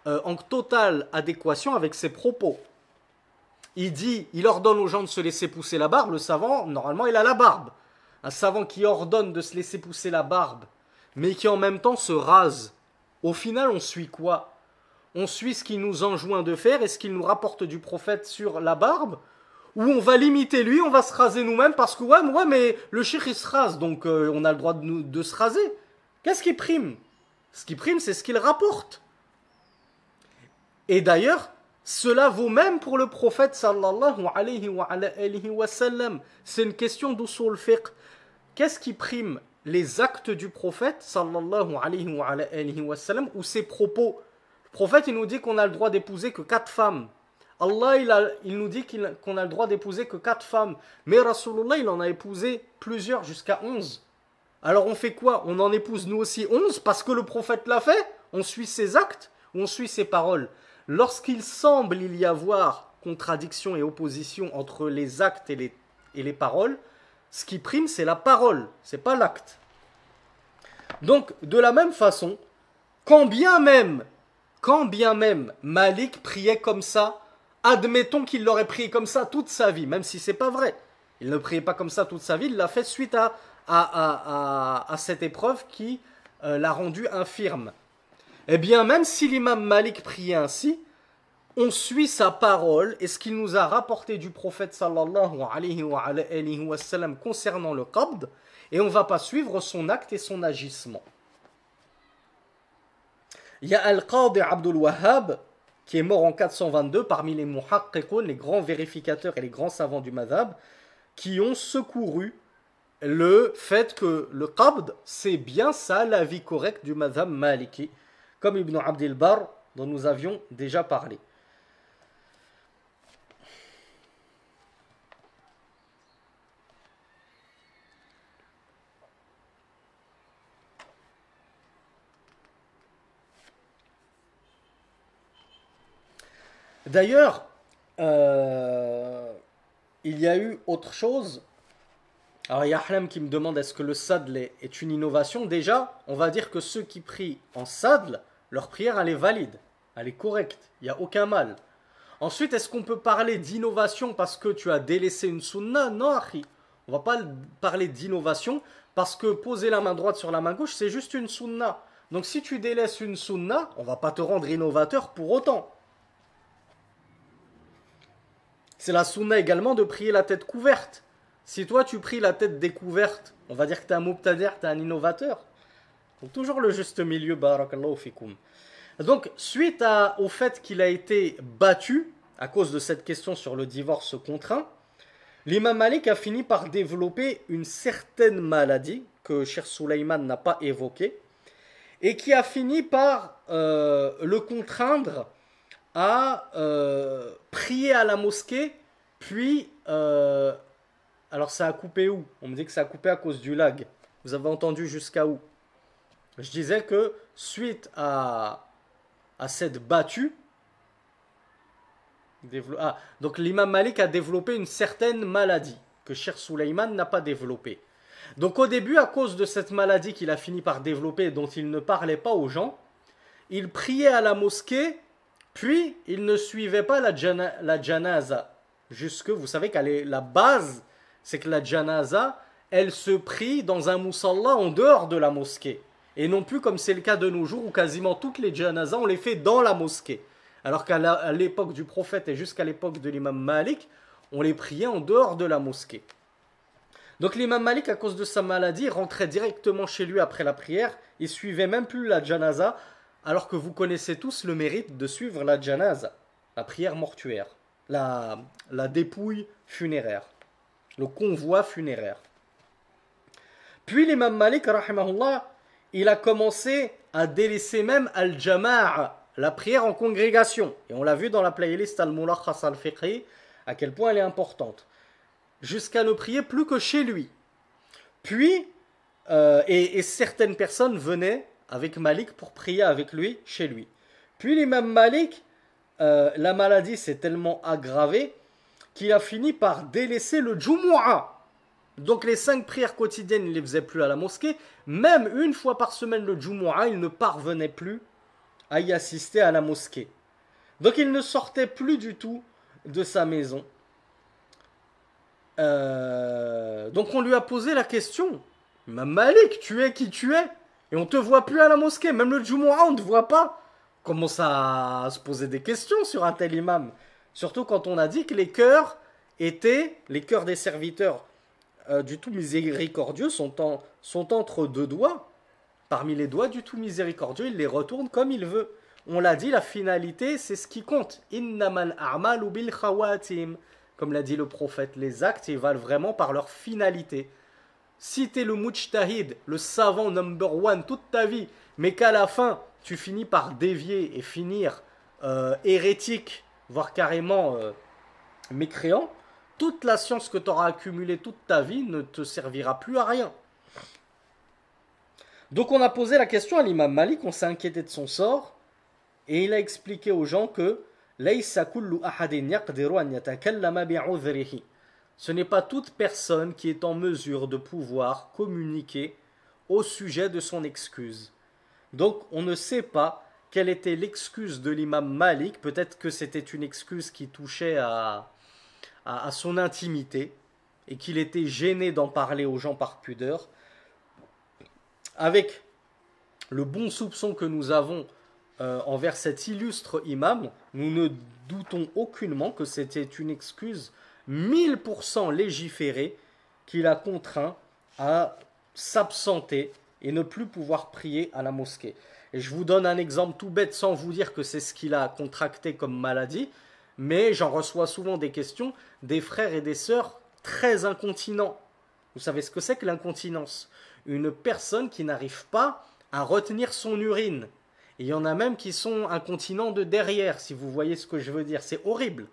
en totale adéquation avec ses propos. Il ordonne aux gens de se laisser pousser la barbe. Le savant, normalement, il a la barbe. Un savant qui ordonne de se laisser pousser la barbe, mais qui en même temps se rase. Au final, on suit quoi? On suit ce qu'il nous enjoint de faire et ce qu'il nous rapporte du prophète sur la barbe, ou on va l'imiter lui, on va se raser nous-mêmes parce que ouais, mais le cheikh il se rase, donc on a le droit de se raser. Qu'est-ce qui prime? Ce qui prime, c'est ce qu'il rapporte. Et d'ailleurs, cela vaut même pour le prophète sallallahu alayhi wa sallam. C'est une question d'usul fiqh. Qu'est-ce qui prime? Les actes du prophète sallallahu alayhi wa sallam ou ses propos? Le prophète il nous dit qu'on a le droit d'épouser que 4 femmes. Allah il nous dit qu'on a le droit d'épouser que 4 femmes. Mais Rasulullah il en a épousé plusieurs jusqu'à 11. Alors on fait quoi? On en épouse nous aussi 11 parce que le prophète l'a fait? On suit ses actes? où on suit ses paroles. Lorsqu'il semble il y avoir contradiction et opposition entre les actes et les paroles, ce qui prime, c'est la parole, c'est pas l'acte. Donc, de la même façon, quand bien même Malik priait comme ça, admettons qu'il l'aurait prié comme ça toute sa vie, même si c'est pas vrai. Il ne priait pas comme ça toute sa vie, il l'a fait suite à cette épreuve qui l'a rendu infirme. Eh bien, même si l'imam Malik priait ainsi, on suit sa parole et ce qu'il nous a rapporté du prophète sallallahu alayhi wa sallam concernant le qabd, et on ne va pas suivre son acte et son agissement. Il y a Al-Qadi Abdul Wahhab, qui est mort en 422, parmi les muhaqqiqun, les grands vérificateurs et les grands savants du madhab, qui ont secouru le fait que le qabd, c'est bien ça l'avis correct du madhab maliki, comme Ibn Abdil Barr, dont nous avions déjà parlé. D'ailleurs, il y a eu autre chose. Alors il y a Ahlam qui me demande est-ce que le sadl est une innovation. Déjà, on va dire que ceux qui prient en sadl, leur prière elle est valide, elle est correcte, il n'y a aucun mal. Ensuite, est-ce qu'on peut parler d'innovation parce que tu as délaissé une sunna? Non, Akhi. On va pas parler d'innovation parce que poser la main droite sur la main gauche, c'est juste une sunna. Donc si tu délaisses une sunna, on va pas te rendre innovateur pour autant. C'est la sunna également de prier la tête couverte. Si toi tu pries la tête découverte, on va dire que tu es un mubtadi', tu es un innovateur. Donc toujours le juste milieu, barakallahu fikum. Donc suite au fait qu'il a été battu, à cause de cette question sur le divorce contraint, l'imam Malik a fini par développer une certaine maladie que Cheikh Suleiman n'a pas évoquée et qui a fini par le contraindre à prier à la mosquée, puis alors ça a coupé où? On me dit que ça a coupé à cause du lag. Vous avez entendu jusqu'à où? Je disais que suite à cette battue, donc l'imam Malik a développé une certaine maladie que Cheikh Suleiman n'a pas développée. Donc au début, à cause de cette maladie qu'il a fini par développer et dont il ne parlait pas aux gens, il priait à la mosquée, puis il ne suivait pas la janaza. Jusque, vous savez qu'elle la base, c'est que la janaza, elle se prie dans un musalla en dehors de la mosquée. Et non plus comme c'est le cas de nos jours où quasiment toutes les janazas, on les fait dans la mosquée. Alors qu'à l'époque du prophète et jusqu'à l'époque de l'imam Malik, on les priait en dehors de la mosquée. Donc l'imam Malik, à cause de sa maladie, rentrait directement chez lui après la prière. Il suivait même plus la janaza, alors que vous connaissez tous le mérite de suivre la janaza, la prière mortuaire, la dépouille funéraire, le convoi funéraire. Puis l'imam Malik, rahimahullah, il a commencé à délaisser même al-jama'a, la prière en congrégation. Et on l'a vu dans la playlist al-Mulakhas al-Fiqhi, à quel point elle est importante. Jusqu'à ne prier plus que chez lui. Puis, et certaines personnes venaient avec Malik pour prier avec lui, chez lui. Puis l'imam Malik, la maladie s'est tellement aggravée qu'il a fini par délaisser le Jumu'ah. Donc les 5 prières quotidiennes, il ne les faisait plus à la mosquée. Même une fois par semaine le Jumu'ah, il ne parvenait plus à y assister à la mosquée. Donc il ne sortait plus du tout de sa maison. Donc on lui a posé la question. Malik, tu es qui tu es? Et on ne te voit plus à la mosquée. Même le Jumu'ah, on ne te voit pas. On commence à se poser des questions sur un tel imam. Surtout quand on a dit que les cœurs des serviteurs du tout miséricordieux sont entre 2 doigts. Parmi les doigts du tout miséricordieux, il les retourne comme il veut. On l'a dit, la finalité, c'est ce qui compte. Innamal a'malu bil khawatim. Comme l'a dit le prophète, les actes, ils valent vraiment par leur finalité. Si tu es le mujtahid, le savant number one toute ta vie, mais qu'à la fin, tu finis par dévier et finir hérétique, voire carrément mécréant, toute la science que tu auras accumulée toute ta vie ne te servira plus à rien. Donc on a posé la question à l'imam Malik, on s'est inquiété de son sort. Et il a expliqué aux gens que ce n'est pas toute personne qui est en mesure de pouvoir communiquer au sujet de son excuse. Donc on ne sait pas quelle était l'excuse de l'imam Malik. Peut-être que c'était une excuse qui touchait à son intimité et qu'il était gêné d'en parler aux gens par pudeur. Avec le bon soupçon que nous avons envers cet illustre imam, nous ne doutons aucunement que c'était une excuse 1000% légiférée qui l'a contraint à s'absenter et ne plus pouvoir prier à la mosquée. Et je vous donne un exemple tout bête sans vous dire que c'est ce qu'il a contracté comme maladie, mais j'en reçois souvent des questions des frères et des sœurs très incontinents. Vous savez ce que c'est que l'incontinence? Une personne qui n'arrive pas à retenir son urine. Et il y en a même qui sont incontinents de derrière, si vous voyez ce que je veux dire. C'est horrible.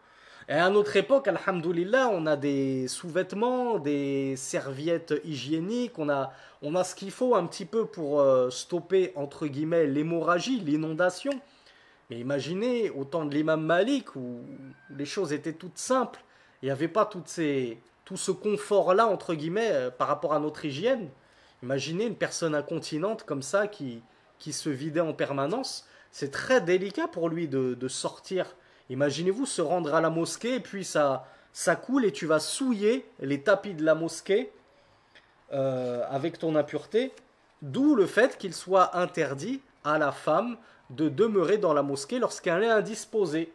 Et à notre époque, alhamdoulilah, on a des sous-vêtements, des serviettes hygiéniques, on a ce qu'il faut un petit peu pour stopper, entre guillemets, l'hémorragie, l'inondation. Mais imaginez, au temps de l'imam Malik, où les choses étaient toutes simples, il n'y avait pas tout ce confort-là, entre guillemets, par rapport à notre hygiène. Imaginez une personne incontinente comme ça qui se vidait en permanence. C'est très délicat pour lui de sortir. Imaginez-vous se rendre à la mosquée et puis ça coule et tu vas souiller les tapis de la mosquée avec ton impureté. D'où le fait qu'il soit interdit à la femme de demeurer dans la mosquée lorsqu'elle est indisposée.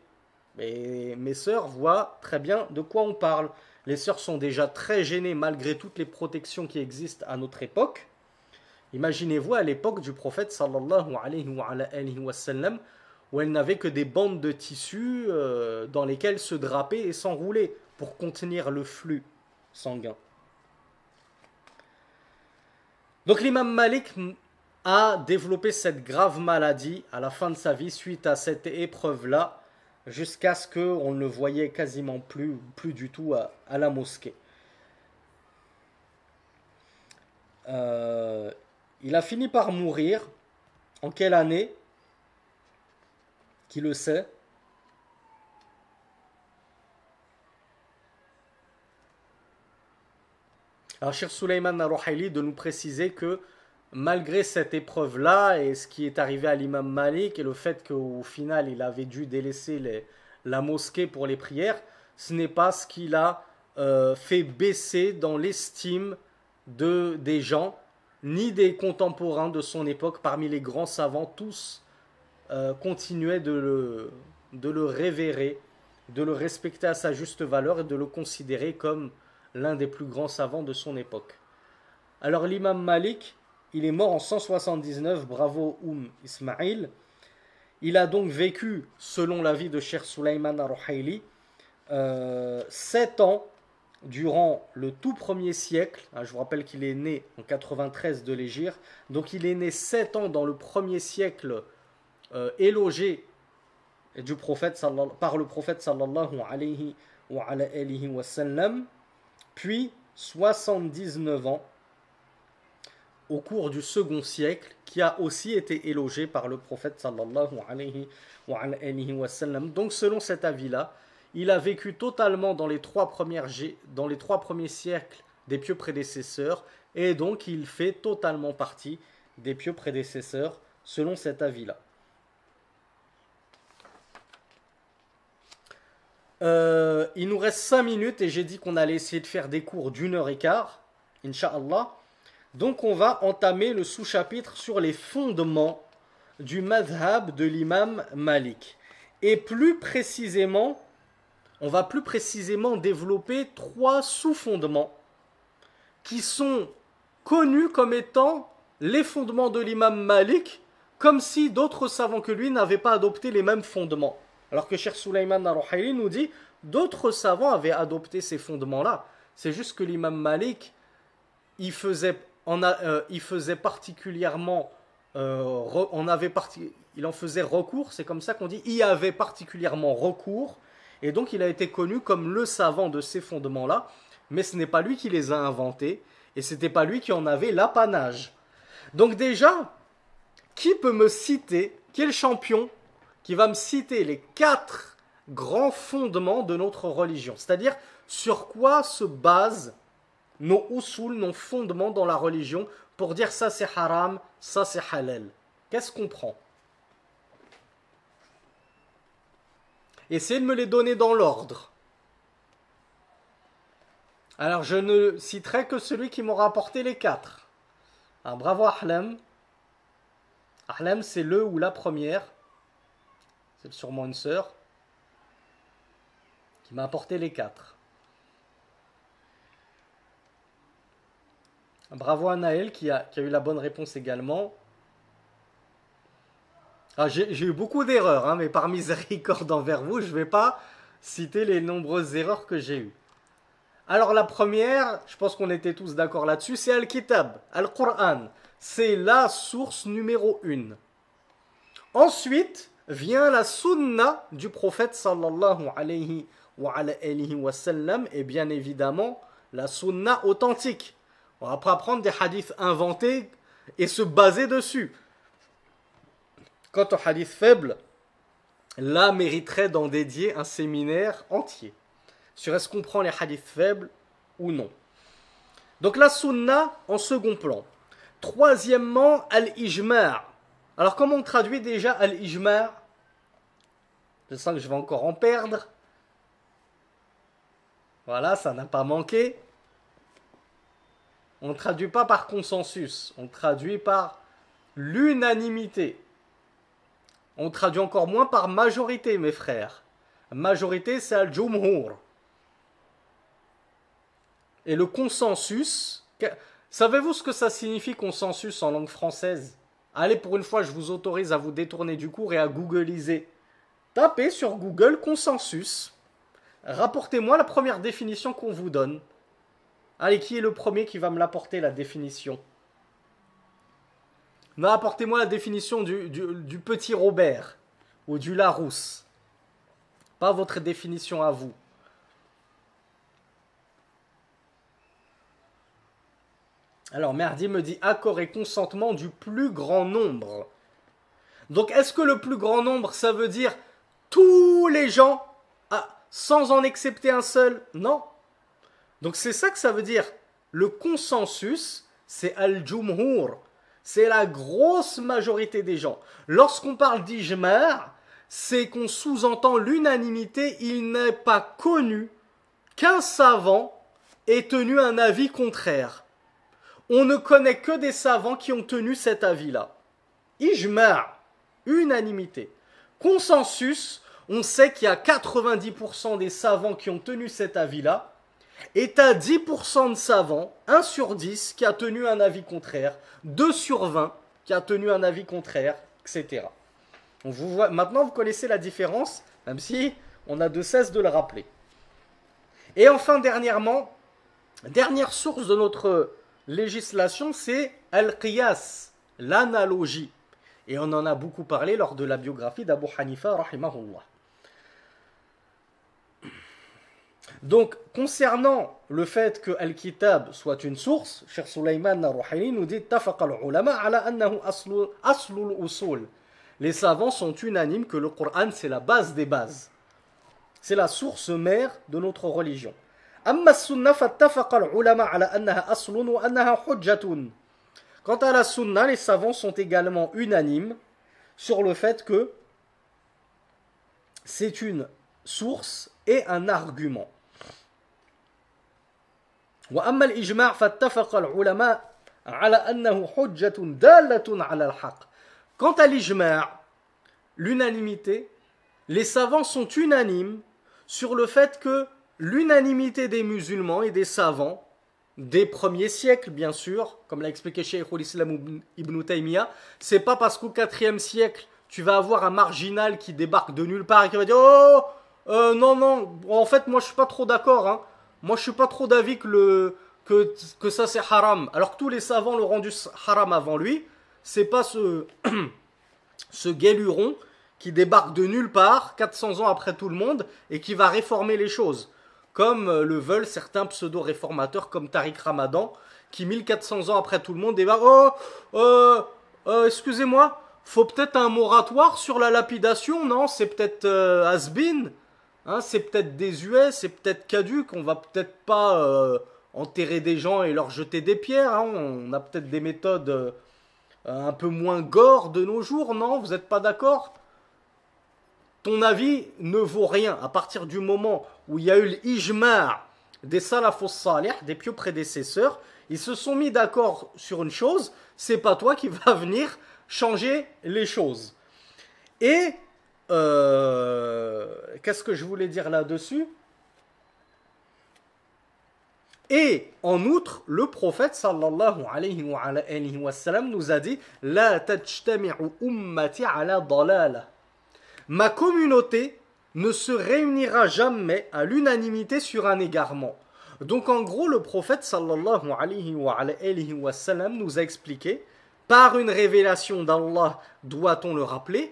Mais mes sœurs voient très bien de quoi on parle. Les sœurs sont déjà très gênées malgré toutes les protections qui existent à notre époque. Imaginez-vous à l'époque du prophète sallallahu alayhi wa sallam, où elle n'avait que des bandes de tissu dans lesquelles se draper et s'enrouler pour contenir le flux sanguin. Donc l'imam Malik a développé cette grave maladie à la fin de sa vie suite à cette épreuve-là, jusqu'à ce qu'on ne le voyait quasiment plus du tout à la mosquée. Il a fini par mourir. En quelle année? Qui le sait? Alors, Cheikh Souleymane Al-Ruhaili de nous préciser que malgré cette épreuve-là et ce qui est arrivé à l'imam Malik et le fait qu'au final il avait dû délaisser la mosquée pour les prières, ce n'est pas ce qui l'a fait baisser dans l'estime des gens, ni des contemporains de son époque. Parmi les grands savants, tous continuaient de le révérer, de le respecter à sa juste valeur et de le considérer comme l'un des plus grands savants de son époque. Alors l'imam Malik, il est mort en 179, bravo Ismaïl. Il a donc vécu, selon l'avis de Cheikh Souleymane Al-Ruhaili, 7 ans durant le tout premier siècle. Je vous rappelle qu'il est né en 93 de l'Hégire. Donc il est né 7 ans dans le premier siècle élogé par le prophète sallallahu alayhi wa sallam. Puis 79 ans au cours du second siècle, qui a aussi été élogé par le prophète sallallahu alayhi wa sallam. Donc selon cet avis-là, il a vécu totalement dans les trois premiers siècles des pieux prédécesseurs, et donc il fait totalement partie des pieux prédécesseurs selon cet avis-là. Il nous reste 5 minutes et j'ai dit qu'on allait essayer de faire des cours d'1h15, Inch'Allah. Donc on va entamer le sous-chapitre sur les fondements du madhab de l'imam Malik. Et plus précisément, on va plus précisément développer 3 sous-fondements qui sont connus comme étant les fondements de l'imam Malik, comme si d'autres savants que lui n'avaient pas adopté les mêmes fondements. Alors que Cheikh Souleymane Al-Ruhaili nous dit d'autres savants avaient adopté ces fondements-là. C'est juste que l'imam Malik, il faisait particulièrement, il en faisait recours, c'est comme ça qu'on dit, il y avait particulièrement recours, et donc il a été connu comme le savant de ces fondements-là, mais ce n'est pas lui qui les a inventés, et ce n'était pas lui qui en avait l'apanage. Donc déjà, qui peut me citer, quel champion qui va me citer les 4 grands fondements de notre religion. C'est-à-dire sur quoi se basent nos usul, nos fondements dans la religion pour dire ça c'est haram, ça c'est halal. Qu'est-ce qu'on prend? Essayez de me les donner dans l'ordre. Alors je ne citerai que celui qui m'aura apporté les 4. Alors, bravo Ahlam. Ahlam c'est le ou la première. C'est sûrement une sœur. Qui m'a apporté les 4. Bravo à Naël qui a eu la bonne réponse également. Ah, j'ai eu beaucoup d'erreurs, hein, mais par miséricorde envers vous, je ne vais pas citer les nombreuses erreurs que j'ai eues. Alors la première, je pense qu'on était tous d'accord là-dessus, c'est Al-Kitab, Al-Qur'an. C'est la source numéro 1. Ensuite vient la sunna du prophète sallallahu alayhi wa sallam, et bien évidemment la sunna authentique. On va pas prendre des hadiths inventés et se baser dessus. Quant au hadith faible, là mériterait d'en dédier un séminaire entier sur est-ce qu'on prend les hadiths faibles ou non. Donc la sunna en second plan. Troisièmement, al-ijma'. Alors comment on traduit déjà al-ijma'? Je sens que je vais encore en perdre. Voilà, ça n'a pas manqué. On ne traduit pas par consensus, on traduit par l'unanimité. On traduit encore moins par majorité, mes frères. Majorité, c'est al-jumhur. Et le consensus, savez-vous ce que ça signifie consensus en langue française? Allez, pour une fois, je vous autorise à vous détourner du cours et à googliser. Tapez sur Google consensus. Rapportez-moi la première définition qu'on vous donne. Allez, qui est le premier qui va me l'apporter, la définition? Non, apportez-moi la définition du petit Robert ou du Larousse. Pas votre définition à vous. Alors, Merdi me dit accord et consentement du plus grand nombre. Donc, est-ce que le plus grand nombre, ça veut dire tous les gens, sans en excepter un seul? Non. Donc, c'est ça que ça veut dire. Le consensus, c'est al-jumhur. C'est la grosse majorité des gens. Lorsqu'on parle d'ijma', c'est qu'on sous-entend l'unanimité. Il n'est pas connu qu'un savant ait tenu un avis contraire. On ne connaît que des savants qui ont tenu cet avis-là. Ijma', unanimité. Consensus, on sait qu'il y a 90% des savants qui ont tenu cet avis-là. Et tu as 10% de savants, 1 sur 10 qui a tenu un avis contraire, 2 sur 20 qui a tenu un avis contraire, etc. Donc maintenant, vous connaissez la différence, même si on a de cesse de le rappeler. Et enfin, dernière source de notre législation, c'est al-qiyas, l'analogie. Et on en a beaucoup parlé lors de la biographie d'Abu Hanifa, rahimahullah. Donc, concernant le fait que Al-Kitab soit une source, Cheikh Sulaiman Ar-Ruhayli nous dit Tafaq al-ulama ala annahu aslul usul. Les savants sont unanimes que le Coran c'est la base des bases. C'est la source mère de notre religion. Amma as-sunnah fattafaq al-ulama ala annaha aslun wa annaha hujjatun. Quant à la sunna, les savants sont également unanimes sur le fait que c'est une source et un argument. وأما الإجماع فاتفق العلماء على أنه حجة دالة على الحق. Quant à l'ijma', l'unanimité, les savants sont unanimes sur le fait que l'unanimité des musulmans et des savants des premiers siècles, bien sûr, comme l'a expliqué Cheikh al-Islam Ibn Taymiyyah, c'est pas parce qu'au 4e siècle, tu vas avoir un marginal qui débarque de nulle part et qui va dire non, en fait, moi je suis pas trop d'accord, hein. Moi, je suis pas trop d'avis que ça c'est haram. Alors que tous les savants l'ont rendu haram avant lui. C'est pas ce guéluron qui débarque de nulle part, 400 ans après tout le monde, et qui va réformer les choses. Comme le veulent certains pseudo-réformateurs comme Tariq Ramadan, qui 1400 ans après tout le monde débarque. Excusez-moi, faut peut-être un moratoire sur la lapidation, non? C'est peut-être has-been, hein, c'est peut-être désuet, c'est peut-être caduc, on va peut-être pas enterrer des gens et leur jeter des pierres, hein, on a peut-être des méthodes un peu moins gore de nos jours, non? Vous n'êtes pas d'accord? Ton avis ne vaut rien à partir du moment où il y a eu l'ijma' des salafos salih, des pieux prédécesseurs, ils se sont mis d'accord sur une chose, c'est pas toi qui vas venir changer les choses. Et qu'est-ce que je voulais dire là-dessus? Et en outre, le prophète sallallahu alayhi wa sallam nous a dit La tajtami'u ummati ala dalala. Ma communauté ne se réunira jamais à l'unanimité sur un égarement. Donc en gros, le prophète sallallahu alayhi wa sallam nous a expliqué, par une révélation d'Allah, doit-on le rappeler,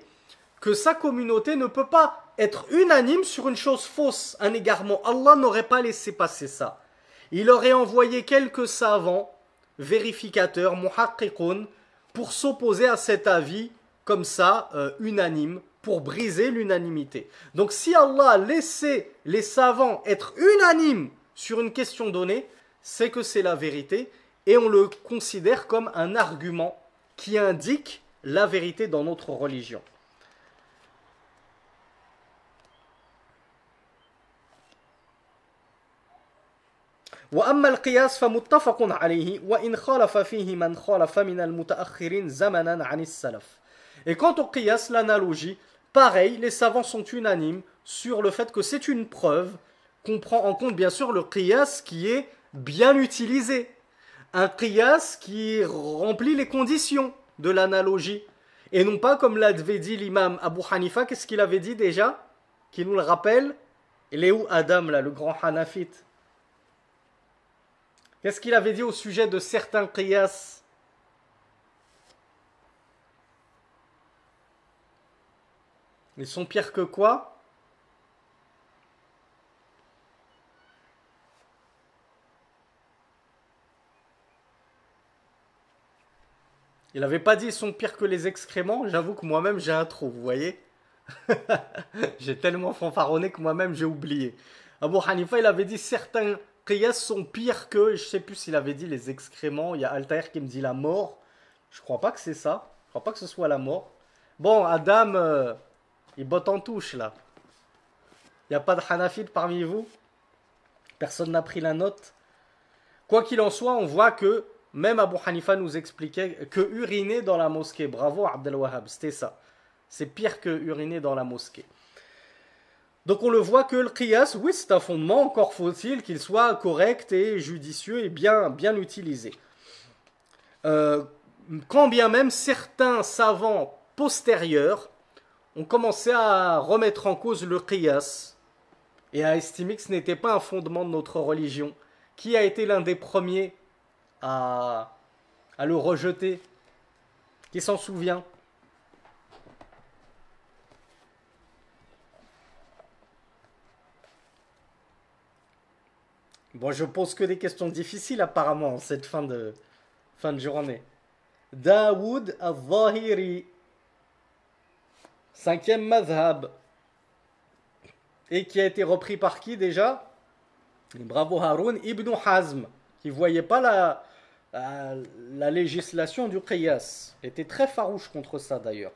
que sa communauté ne peut pas être unanime sur une chose fausse, un égarement. Allah n'aurait pas laissé passer ça. Il aurait envoyé quelques savants, vérificateurs, muhaqqiqun, pour s'opposer à cet avis comme ça, unanime, pour briser l'unanimité. Donc si Allah a laissé les savants être unanimes sur une question donnée, c'est que c'est la vérité et on le considère comme un argument qui indique la vérité dans notre religion. وأما القياس فمتفق عليه وإن خالف فيه من خالف من المتأخرين زمنا عن السلف. Et quant au qiyas, l'analogie, pareil, les savants sont unanimes sur le fait que c'est une preuve qu'on prend en compte bien sûr le qiyas qui est bien utilisé. Un qiyas qui remplit les conditions de l'analogie. Et non pas comme l'avait dit l'imam Abu Hanifa, qu'est-ce qu'il avait dit déjà? Qui nous le rappelle? Il est où Adam là, le grand Hanafite? Qu'est-ce qu'il avait dit au sujet de certains qiyas? Ils sont pires que quoi? Il n'avait pas dit ils sont pires que les excréments. J'avoue que moi-même j'ai un trou, vous voyez. J'ai tellement fanfaronné que moi-même j'ai oublié. Abu Hanifa il avait dit certains qiyas sont pires que, je sais plus s'il avait dit les excréments. Il y a Altair qui me dit la mort. Je crois pas que c'est ça. Je crois pas que ce soit la mort. Bon, Adam, il botte en touche là. Il n'y a pas de Hanafite parmi vous? Personne n'a pris la note? Quoi qu'il en soit, on voit que même Abu Hanifa nous expliquait que uriner dans la mosquée, bravo Abdel Wahhab, c'était ça. C'est pire que uriner dans la mosquée. Donc on le voit que le qiyas, oui c'est un fondement, encore faut-il qu'il soit correct et judicieux et bien utilisé. Quand bien même certains savants postérieurs ont commencé à remettre en cause le qiyas et à estimer que ce n'était pas un fondement de notre religion. Qui a été l'un des premiers à le rejeter? Qui s'en souvient? Bon, je pose que des questions difficiles apparemment en cette fin de journée. Daoud al-Zahiri, cinquième madhab. Et qui a été repris par qui déjà? Bravo Haroun Ibn Hazm, qui ne voyait pas la législation du qiyas. Il était très farouche contre ça d'ailleurs.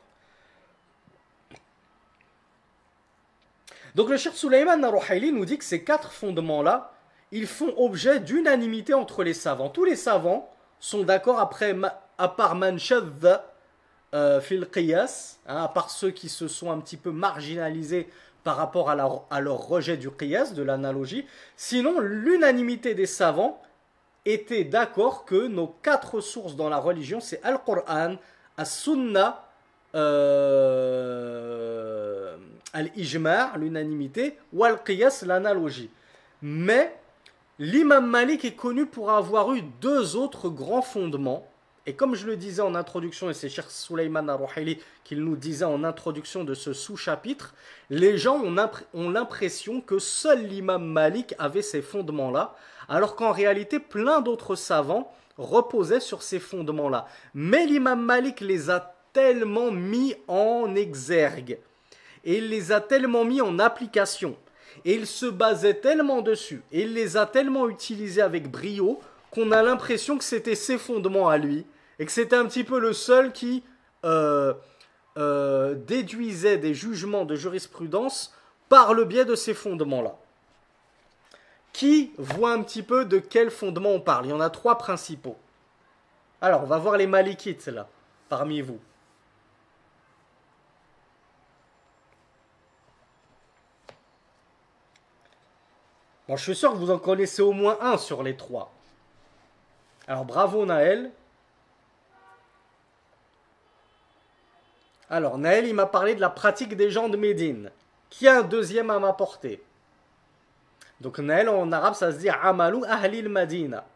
Donc le Cheikh Sulayman Ar-Ruhayli nous dit que ces quatre fondements-là, ils font objet d'unanimité entre les savants. Tous les savants sont d'accord à part man shadda fil qiyas, à part ceux qui se sont un petit peu marginalisés par rapport à leur rejet du qiyas, de l'analogie. Sinon, l'unanimité des savants était d'accord que nos quatre sources dans la religion, c'est Al-Qur'an, As-Sunnah, Al-Ijma', l'unanimité, ou Al-Qiyas, l'analogie. Mais l'imam Malik est connu pour avoir eu deux autres grands fondements. Et comme je le disais en introduction, et c'est Cheikh Sulayman Ar-Ruhayli qui nous disait en introduction de ce sous-chapitre, les gens ont l'impression que seul l'imam Malik avait ces fondements-là, alors qu'en réalité, plein d'autres savants reposaient sur ces fondements-là. Mais l'imam Malik les a tellement mis en exergue. Et il les a tellement mis en application. Et il se basait tellement dessus. Et il les a tellement utilisés avec brio qu'on a l'impression que c'était ses fondements à lui. Et que c'était un petit peu le seul qui déduisait des jugements de jurisprudence par le biais de ces fondements-là. Qui voit un petit peu de quel fondement on parle? Il y en a trois principaux. Alors, on va voir les malikites, là, parmi vous. Bon, je suis sûr que vous en connaissez au moins un sur les trois. Alors, bravo Naël. Alors, Naël, il m'a parlé de la pratique des gens de Médine. Qui a un deuxième à m'apporter? Donc, Naël, en arabe, ça se dit Amalu Ahlil Madina.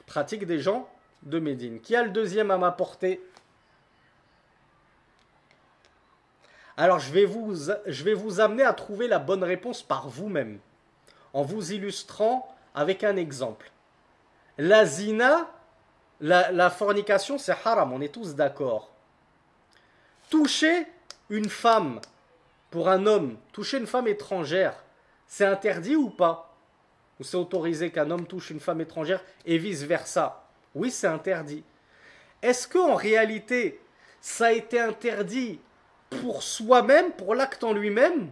Pratique des gens de Médine. Qui a le deuxième à m'apporter? Alors, je vais vous amener à trouver la bonne réponse par vous-même, en vous illustrant avec un exemple. La zina, la fornication, c'est haram, on est tous d'accord. Toucher une femme, pour un homme, toucher une femme étrangère, c'est interdit ou pas? Ou c'est autorisé qu'un homme touche une femme étrangère et vice-versa? Oui, c'est interdit. Est-ce qu'en réalité, ça a été interdit pour soi-même, pour l'acte en lui-même?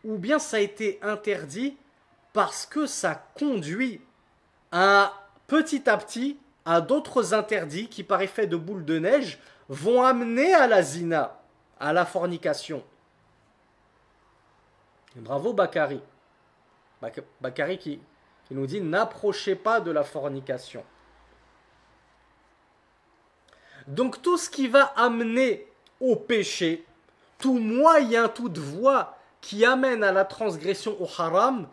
Ou bien ça a été interdit parce que ça conduit petit à petit à d'autres interdits qui, par effet de boule de neige, vont amener à la zina, à la fornication. Bravo Bakary. Bakary qui nous dit n'approchez pas de la fornication. Donc tout ce qui va amener au péché, tout moyen, toute voie qui amène à la transgression au haram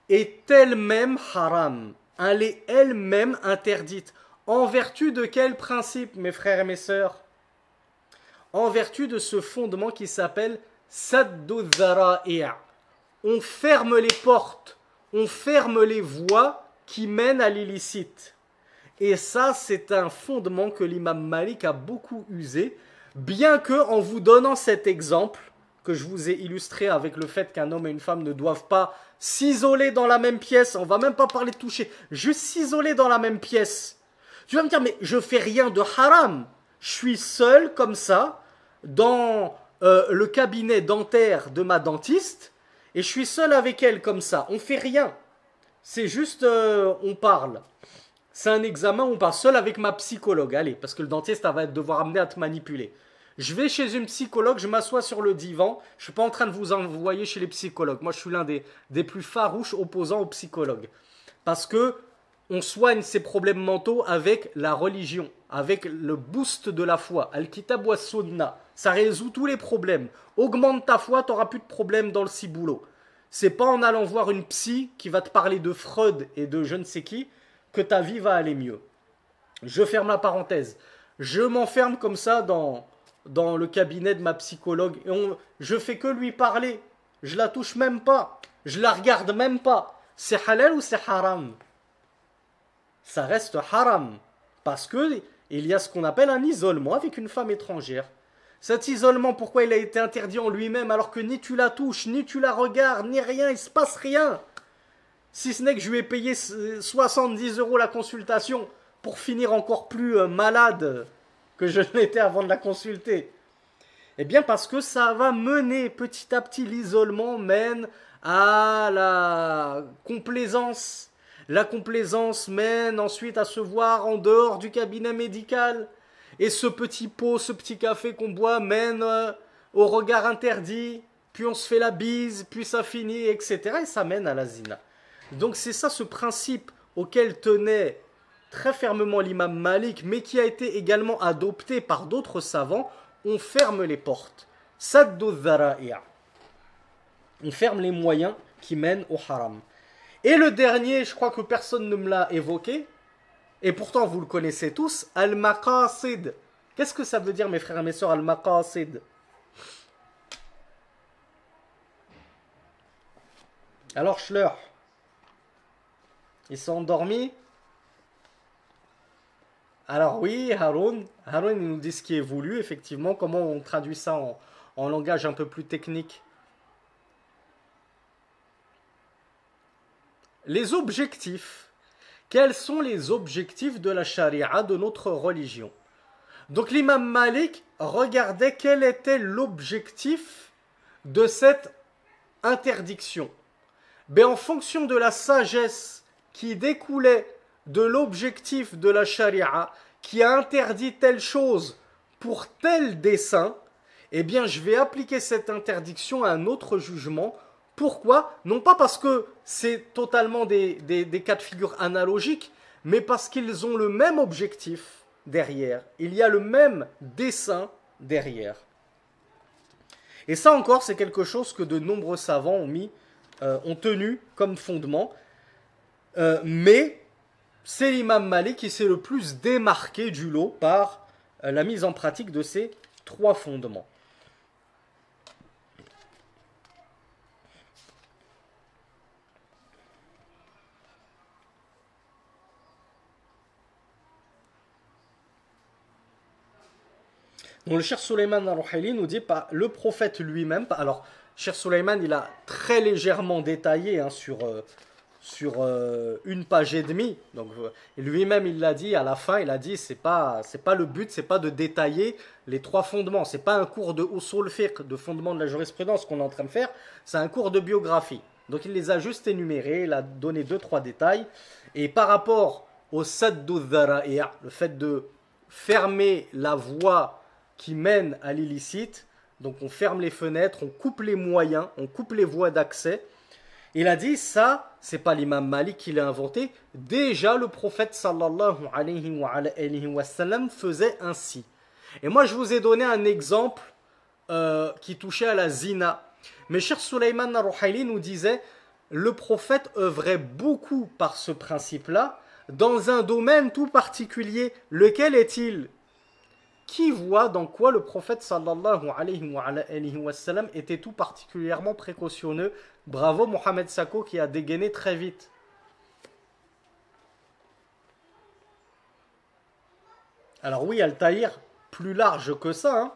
est elle-même haram. Elle est elle-même interdite. En vertu de quel principe, mes frères et mes sœurs? En vertu de ce fondement qui s'appelle Saddu Dhara'i'. On ferme les portes, on ferme les voies qui mènent à l'illicite. Et ça, c'est un fondement que l'imam Malik a beaucoup usé, bien que, en vous donnant cet exemple, que je vous ai illustré avec le fait qu'un homme et une femme ne doivent pas s'isoler dans la même pièce, on va même pas parler de toucher, juste s'isoler dans la même pièce. Tu vas me dire, mais je fais rien de haram, je suis seul comme ça, dans le cabinet dentaire de ma dentiste, et je suis seul avec elle comme ça, on fait rien. C'est juste, on parle. C'est un examen où on parle seul avec ma psychologue. Allez, parce que le dentiste va devoir amener à te manipuler. Je vais chez une psychologue, je m'assois sur le divan. Je ne suis pas en train de vous envoyer chez les psychologues. Moi, je suis l'un des plus farouches opposants aux psychologues. Parce que on soigne ces problèmes mentaux avec la religion, avec le boost de la foi. Al-Kitab wa Sunna. Ça résout tous les problèmes. Augmente ta foi, tu n'auras plus de problèmes dans le ciboulot. C'est pas en allant voir une psy qui va te parler de Freud et de je ne sais qui que ta vie va aller mieux. Je ferme la parenthèse. Je m'enferme comme ça dans le cabinet de ma psychologue. Et je fais que lui parler. Je la touche même pas. Je la regarde même pas. C'est halal ou c'est haram? Ça reste haram. Parce que il y a ce qu'on appelle un isolement avec une femme étrangère. Cet isolement, pourquoi il a été interdit en lui-même alors que ni tu la touches, ni tu la regardes, ni rien, il se passe rien? Si ce n'est que je lui ai payé 70 € la consultation pour finir encore plus malade que je l'étais avant de la consulter. Eh bien parce que ça va mener petit à petit, l'isolement mène à la complaisance. La complaisance mène ensuite à se voir en dehors du cabinet médical. Et ce petit pot, ce petit café qu'on boit mène au regard interdit. Puis on se fait la bise, puis ça finit, etc. Et ça mène à la zina. Donc c'est ça ce principe auquel tenait très fermement l'imam Malik, mais qui a été également adopté par d'autres savants. On ferme les portes. Saddu dhara'i'. On ferme les moyens qui mènent au haram. Et le dernier, je crois que personne ne me l'a évoqué, et pourtant vous le connaissez tous, al-maqasid. Qu'est-ce que ça veut dire, mes frères et mes sœurs, al-maqasid? Alors, Schleur, ils sont endormis? Alors oui, Haroun il nous dit ce qui est voulu, effectivement. Comment on traduit ça en langage un peu plus technique? Les objectifs. Quels sont les objectifs de la charia, de notre religion? Donc l'imam Malik regardait quel était l'objectif de cette interdiction. Mais en fonction de la sagesse qui découlait de l'objectif de la charia, qui a interdit telle chose pour tel dessein, eh bien je vais appliquer cette interdiction à un autre jugement. Pourquoi? Non pas parce que c'est totalement des cas de figure analogiques, mais parce qu'ils ont le même objectif derrière. Il y a le même dessein derrière. Et ça encore, c'est quelque chose que de nombreux savants ont tenu comme fondement. Mais c'est l'imam Malik qui s'est le plus démarqué du lot par la mise en pratique de ces trois fondements. Donc le Cheikh Suleiman al-Ruhaili nous dit le prophète lui-même. Alors, Cheikh Suleiman, il a très légèrement détaillé sur une page et demie. Donc lui-même, il l'a dit à la fin. Il a dit c'est pas le but, c'est pas de détailler les trois fondements. C'est pas un cours de usul fiqh, de fondement de la jurisprudence qu'on est en train de faire. C'est un cours de biographie. Donc il les a juste énumérés. Il a donné 2-3 détails. Et par rapport au saddu dhara'i', le fait de fermer la voie qui mène à l'illicite, donc on ferme les fenêtres, on coupe les moyens, on coupe les voies d'accès. Il a dit ça, c'est pas l'imam Malik qui l'a inventé, déjà le prophète sallallahu alayhi wa sallam faisait ainsi. Et moi je vous ai donné un exemple qui touchait à la zina. Mais Cheikh Suleiman al-Ruhaili nous disait, le prophète œuvrait beaucoup par ce principe-là, dans un domaine tout particulier. Lequel est-il? Qui voit dans quoi le prophète sallallahu alayhi wa sallam était tout particulièrement précautionneux? Bravo Mohamed Sako qui a dégainé très vite. Alors oui, Al-Tahir, plus large que ça. Hein.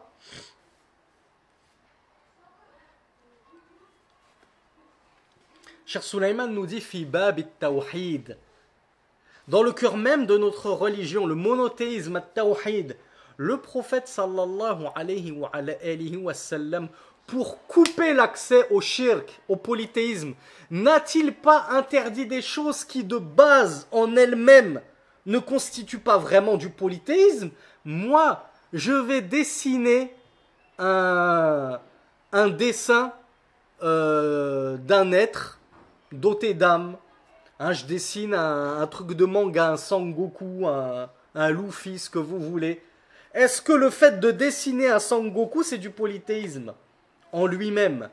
Cheikh Suleiman nous dit fi bab at-tawhid. Dans le cœur même de notre religion, le monothéisme at-tawhid, le prophète sallallahu alayhi wa sallam, pour couper l'accès au shirk, au polythéisme, n'a-t-il pas interdit des choses qui de base en elles-mêmes ne constituent pas vraiment du polythéisme? Moi, je vais dessiner un dessin d'un être doté d'âme. Hein, je dessine un truc de manga, un Sangoku, un Luffy, ce que vous voulez. Est-ce que le fait de dessiner un Sangoku, c'est du polythéisme en lui-même?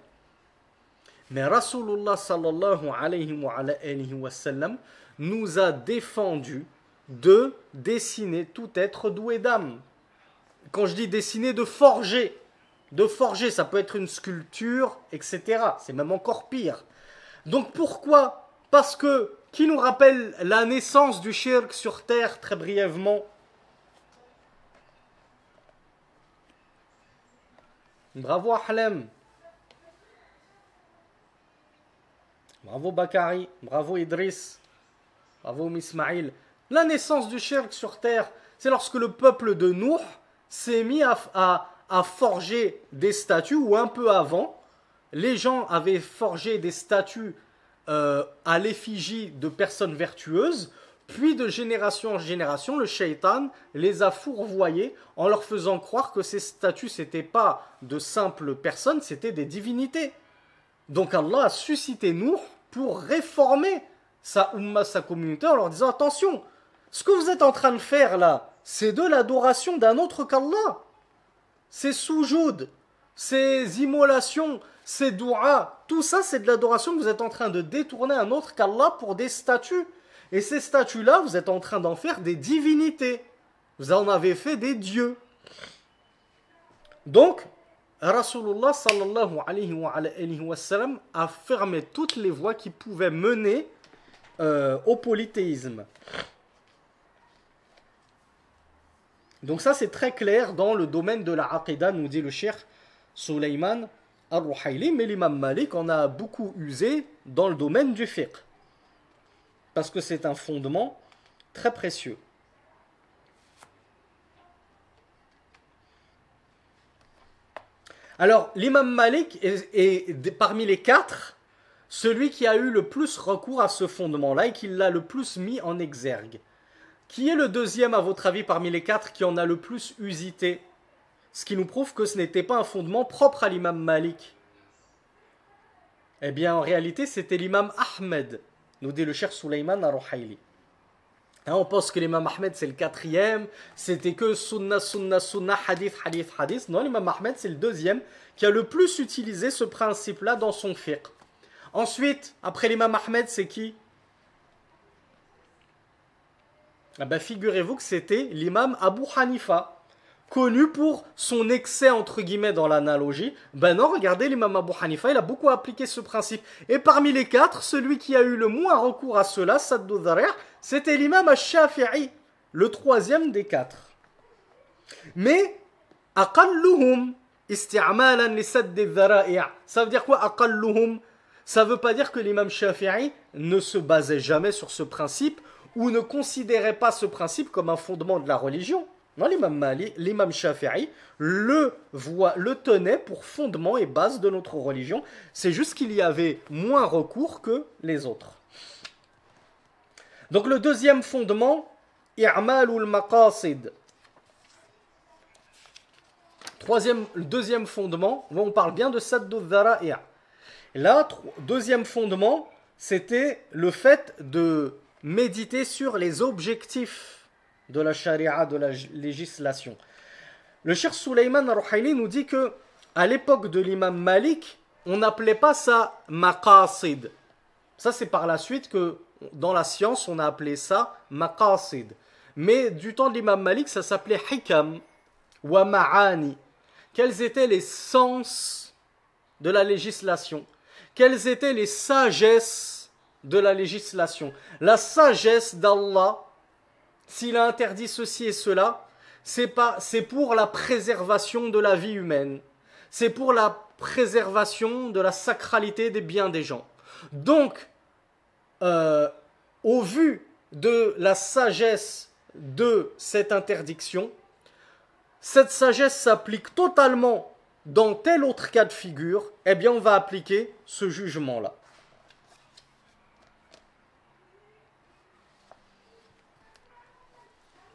Mais Rasulullah sallallahu alayhi wa sallam nous a défendu de dessiner tout être doué d'âme. Quand je dis dessiner, de forger. De forger, ça peut être une sculpture, etc. C'est même encore pire. Donc pourquoi? Parce que, qui nous rappelle la naissance du shirk sur terre, très brièvement? Bravo Ahlem. Bravo Bakari. Bravo Idriss. Bravo Ismaïl. La naissance du shirk sur terre, c'est lorsque le peuple de Nuh s'est mis à forger des statues, ou un peu avant, les gens avaient forgé des statues à l'effigie de personnes vertueuses, puis de génération en génération, le shaitan les a fourvoyés en leur faisant croire que ces statues, ce n'étaient pas de simples personnes, c'était des divinités. Donc Allah a suscité Nuh pour réformer sa umma, sa communauté, en leur disant attention, ce que vous êtes en train de faire là, c'est de l'adoration d'un autre qu'Allah. C'est soujoud, ces immolations, ces douas, tout ça c'est de l'adoration que vous êtes en train de détourner un autre qu'Allah pour des statues. Et ces statues-là, vous êtes en train d'en faire des divinités. Vous en avez fait des dieux. Donc, Rasulullah sallallahu alayhi wa sallam a fermé toutes les voies qui pouvaient mener au polythéisme. Donc ça c'est très clair dans le domaine de la aqidah, nous dit le cheikh Sulayman al-Ruhayli, mais l'imam Malik en a beaucoup usé dans le domaine du fiqh. Parce que c'est un fondement très précieux. Alors, l'imam Malik est parmi les quatre, celui qui a eu le plus recours à ce fondement-là et qui l'a le plus mis en exergue. Qui est le deuxième, à votre avis, parmi les quatre, qui en a le plus usité? Ce qui nous prouve que ce n'était pas un fondement propre à l'imam Malik. Eh bien, en réalité, c'était l'imam Ahmed, nous dit le cheikh Sulayman al-Ruhayli. On pense que l'imam Ahmed c'est le quatrième, c'était que sunna, sunna, sunna, hadith, hadith, hadith. Non, l'imam Ahmed c'est le deuxième qui a le plus utilisé ce principe-là dans son fiqh. Ensuite, après l'imam Ahmed, c'est qui? Ah ben, figurez-vous que c'était l'imam Abu Hanifa, connu pour son excès entre guillemets dans l'analogie. Ben non, regardez, l'imam Abu Hanifa, il a beaucoup appliqué ce principe. Et parmi les quatre, celui qui a eu le moins recours à cela, Saddu Dhari', c'était l'imam al-Shafi'i, le troisième des quatre. Mais, aqalluhum isti'malan li saddi dhara'i'. Ça veut dire quoi, aqalluhum? Ça veut pas dire que l'imam Shafi'i ne se basait jamais sur ce principe ou ne considérait pas ce principe comme un fondement de la religion. Non, l'imam Shafi'i le tenait pour fondement et base de notre religion. C'est juste qu'il y avait moins recours que les autres. Donc le deuxième fondement, i'malul maqasid. Le deuxième fondement, on parle bien de saddu dhara'i'. Là, deuxième fondement, c'était le fait de méditer sur les objectifs de la charia, de la législation. Le cheikh Sulayman al-Ruhayli nous dit que à l'époque de l'imam Malik, on n'appelait pas ça maqasid. Ça c'est par la suite que dans la science on a appelé ça maqasid. Mais du temps de l'imam Malik, ça s'appelait hikam wa ma'ani. Quels étaient les sens de la législation? Quelles étaient les sagesses de la législation? La sagesse d'Allah, s'il a interdit ceci et cela, c'est pour la préservation de la vie humaine. C'est pour la préservation de la sacralité des biens des gens. Donc, au vu de la sagesse de cette interdiction, cette sagesse s'applique totalement dans tel autre cas de figure, eh bien on va appliquer ce jugement-là.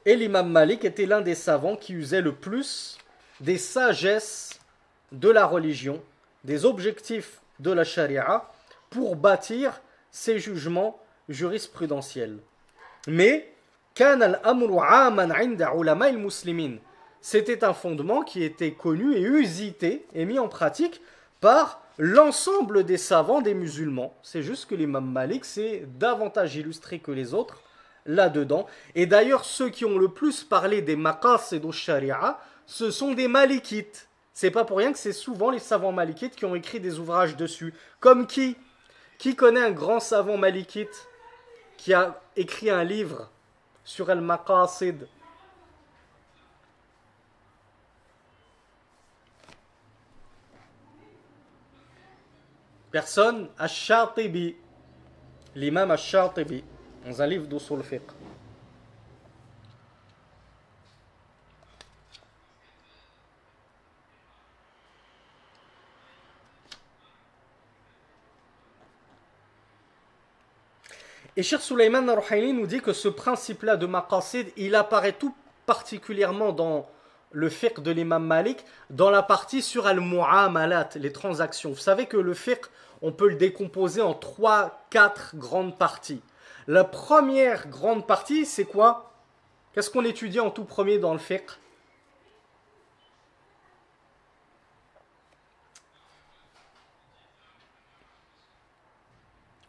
Et l'imam Malik était l'un des savants qui usait le plus des sagesses de la religion, des objectifs de la charia, pour bâtir ses jugements jurisprudentiels. Mais, كان الأمر عاما عند علماء المسلمين. C'était un fondement qui était connu et usité et mis en pratique par l'ensemble des savants des musulmans. C'est juste que l'imam Malik s'est davantage illustré que les autres là-dedans. Et d'ailleurs, ceux qui ont le plus parlé des maqasid al-sharia, ce sont des malikites. C'est pas pour rien que c'est souvent les savants malikites qui ont écrit des ouvrages dessus. Comme qui? Qui connaît un grand savant malikite qui a écrit un livre sur al-maqasid? Personne? Ash-Shatibi, l'imam Ash-Shatibi, dans un livre d'usul fiqh. Et Cheikh Sulayman al-Ruhayli nous dit que ce principe-là de maqasid, il apparaît tout particulièrement dans le fiqh de l'imam Malik, dans la partie sur al-mu'amalat, les transactions. Vous savez que le fiqh, on peut le décomposer en 3-4 grandes parties. La première grande partie, c'est quoi? Qu'est-ce qu'on étudie en tout premier dans le fiqh?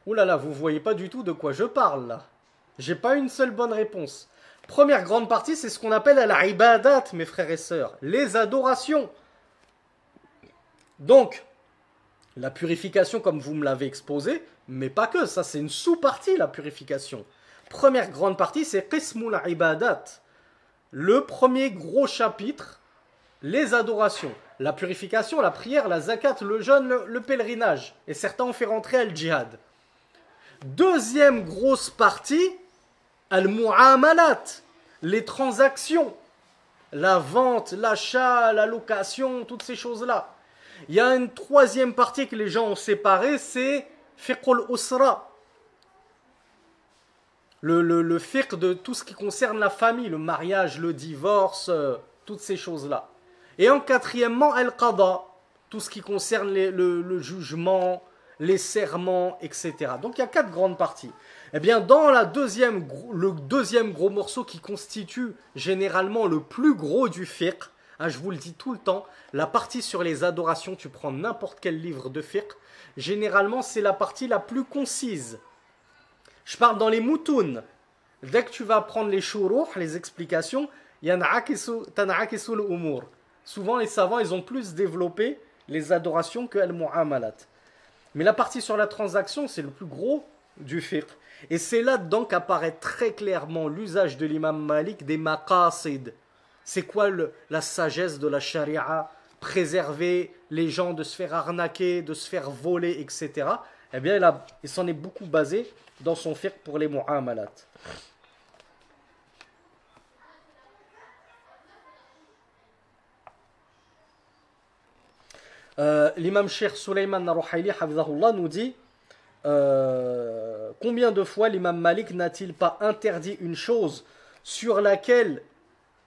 Ouh là là, vous voyez pas du tout de quoi je parle là. J'ai pas une seule bonne réponse. Première grande partie, c'est ce qu'on appelle al-ibadat, mes frères et sœurs, les adorations. Donc, la purification, comme vous me l'avez exposé, mais pas que, ça c'est une sous-partie, la purification. Première grande partie, c'est qismul ibadat, le premier gros chapitre, les adorations, la purification, la prière, la zakat, le jeûne, le pèlerinage. Et certains ont fait rentrer al-jihad. Deuxième grosse partie, al-mu'amalat, les transactions, la vente, l'achat, la location, toutes ces choses-là. Il y a une troisième partie que les gens ont séparée, c'est fiqh al-usra. Le fiqh de tout ce qui concerne la famille, le mariage, le divorce, toutes ces choses-là. Et en quatrièmement, al-qada, tout ce qui concerne le jugement, les serments, etc. Donc il y a 4 grandes parties. Eh bien, dans le deuxième gros morceau qui constitue généralement le plus gros du fiqh, hein, je vous le dis tout le temps, la partie sur les adorations, tu prends n'importe quel livre de fiqh, généralement c'est la partie la plus concise. Je parle dans les moutoun. Dès que tu vas prendre les shuruh, les explications, tan'akisu al-umur. Souvent les savants, ils ont plus développé les adorations que al-mu'amalat. Mais la partie sur la transaction, c'est le plus gros du fiqh. Et c'est là-dedans qu'apparaît très clairement l'usage de l'imam Malik des maqasid. C'est quoi la sagesse de la charia? Préserver les gens de se faire arnaquer, de se faire voler, etc. Eh bien, il s'en est beaucoup basé dans son fiqh pour les mu'amalat. L'imam Cheikh Sulayman Ar-Ruhayli hafizahullah nous dit combien de fois l'imam Malik n'a-t-il pas interdit une chose sur laquelle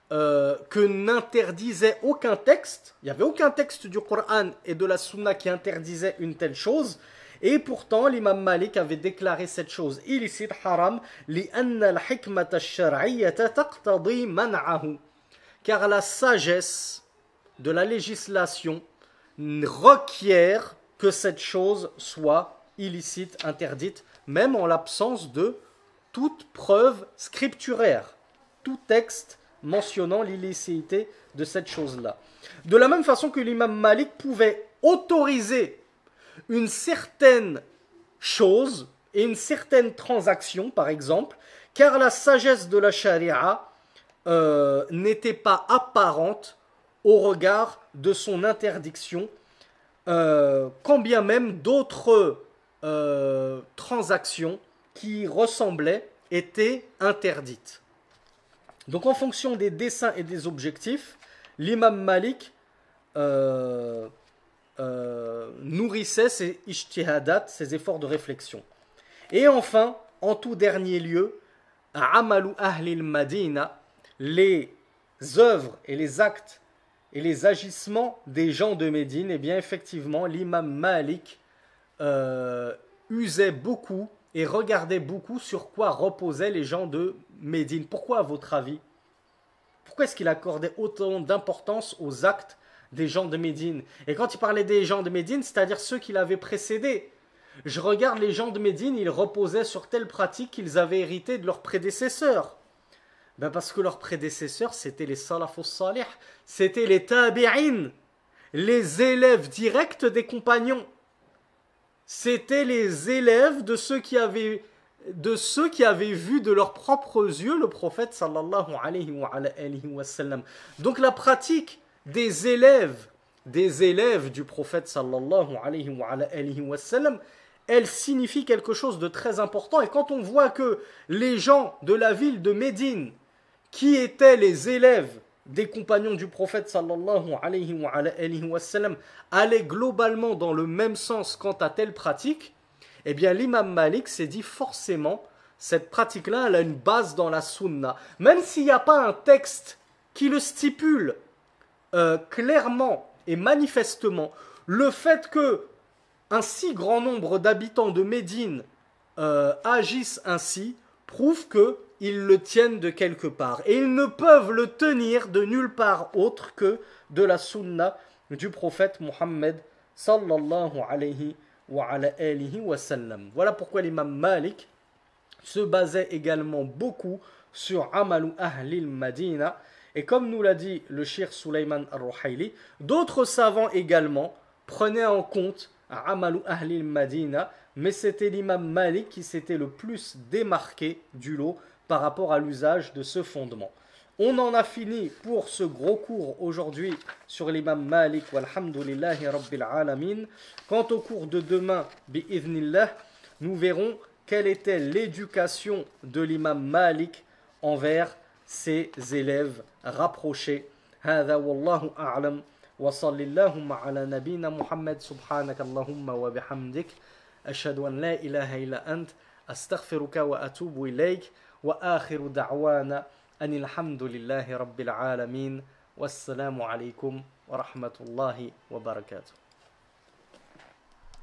que n'interdisait aucun texte, il n'y avait aucun texte du Coran et de la Sunna qui interdisait une telle chose, et pourtant l'imam Malik avait déclaré cette chose illicite, haram, لِأَنَّ الْحِكْمَةَ الشَّرْعِيَّةَ تَقْتَضِي مَنْعَهُ, car la sagesse de la législation requiert que cette chose soit illicite, interdite, même en l'absence de toute preuve scripturaire, tout texte mentionnant l'illicéité de cette chose-là. De la même façon que l'imam Malik pouvait autoriser une certaine chose et une certaine transaction, par exemple, car la sagesse de la charia n'était pas apparente au regard de son interdiction, quand bien même d'autres transactions qui ressemblaient étaient interdites. Donc en fonction des desseins et des objectifs, l'imam Malik nourrissait ses ijtihadat, ses efforts de réflexion. Et enfin, en tout dernier lieu, amalu ahlil madina, les œuvres et les actes et les agissements des gens de Médine, eh bien effectivement, l'imam Malik usait beaucoup et regardait beaucoup sur quoi reposaient les gens de Médine. Pourquoi, à votre avis? Pourquoi est-ce qu'il accordait autant d'importance aux actes des gens de Médine? Et quand il parlait des gens de Médine, c'est-à-dire ceux qui l'avaient précédé. Je regarde les gens de Médine, ils reposaient sur telle pratique qu'ils avaient hérité de leurs prédécesseurs. Ben parce que leurs prédécesseurs, c'était les salafus salih, c'était les tabi'in, les élèves directs des compagnons. C'était les élèves de ceux qui avaient vu de leurs propres yeux le prophète sallallahu alayhi wa sallam. Donc la pratique des élèves du prophète sallallahu alayhi wa sallam, elle signifie quelque chose de très important. Et quand on voit que les gens de la ville de Médine, qui étaient les élèves des compagnons du prophète sallallahu alayhi wa sallam, allaient globalement dans le même sens quant à telle pratique, eh bien l'imam Malik s'est dit forcément, cette pratique-là, elle a une base dans la sunna. Même s'il n'y a pas un texte qui le stipule clairement et manifestement, le fait que un si grand nombre d'habitants de Médine agissent ainsi prouve qu'ils le tiennent de quelque part. Et ils ne peuvent le tenir de nulle part autre que de la sunna du prophète Mohammed sallallahu alayhi wa sallam. Voilà pourquoi l'imam Malik se basait également beaucoup sur Amalu Ahlil Madina. Et comme nous l'a dit le Cheikh Sulayman Ar-Ruhayli, d'autres savants également prenaient en compte Amalu Ahlil Madina, mais c'était l'imam Malik qui s'était le plus démarqué du lot par rapport à l'usage de ce fondement. On en a fini pour ce gros cours aujourd'hui sur l'imam Malik, walhamdulillahi rabbil alamin. Quant au cours de demain, bi'idhnillah, nous verrons quelle était l'éducation de l'imam Malik envers ses élèves rapprochés. هذا والله أعلم وصل اللهم على نبينا محمد سبحانك اللهم وبحمدك أشهد أن لا إله إلا أنت أستغفرك وأتوب إليك وآخر دعوانا أن الحمد لله رب العالمين والسلام عليكم ورحمة الله وبركاته.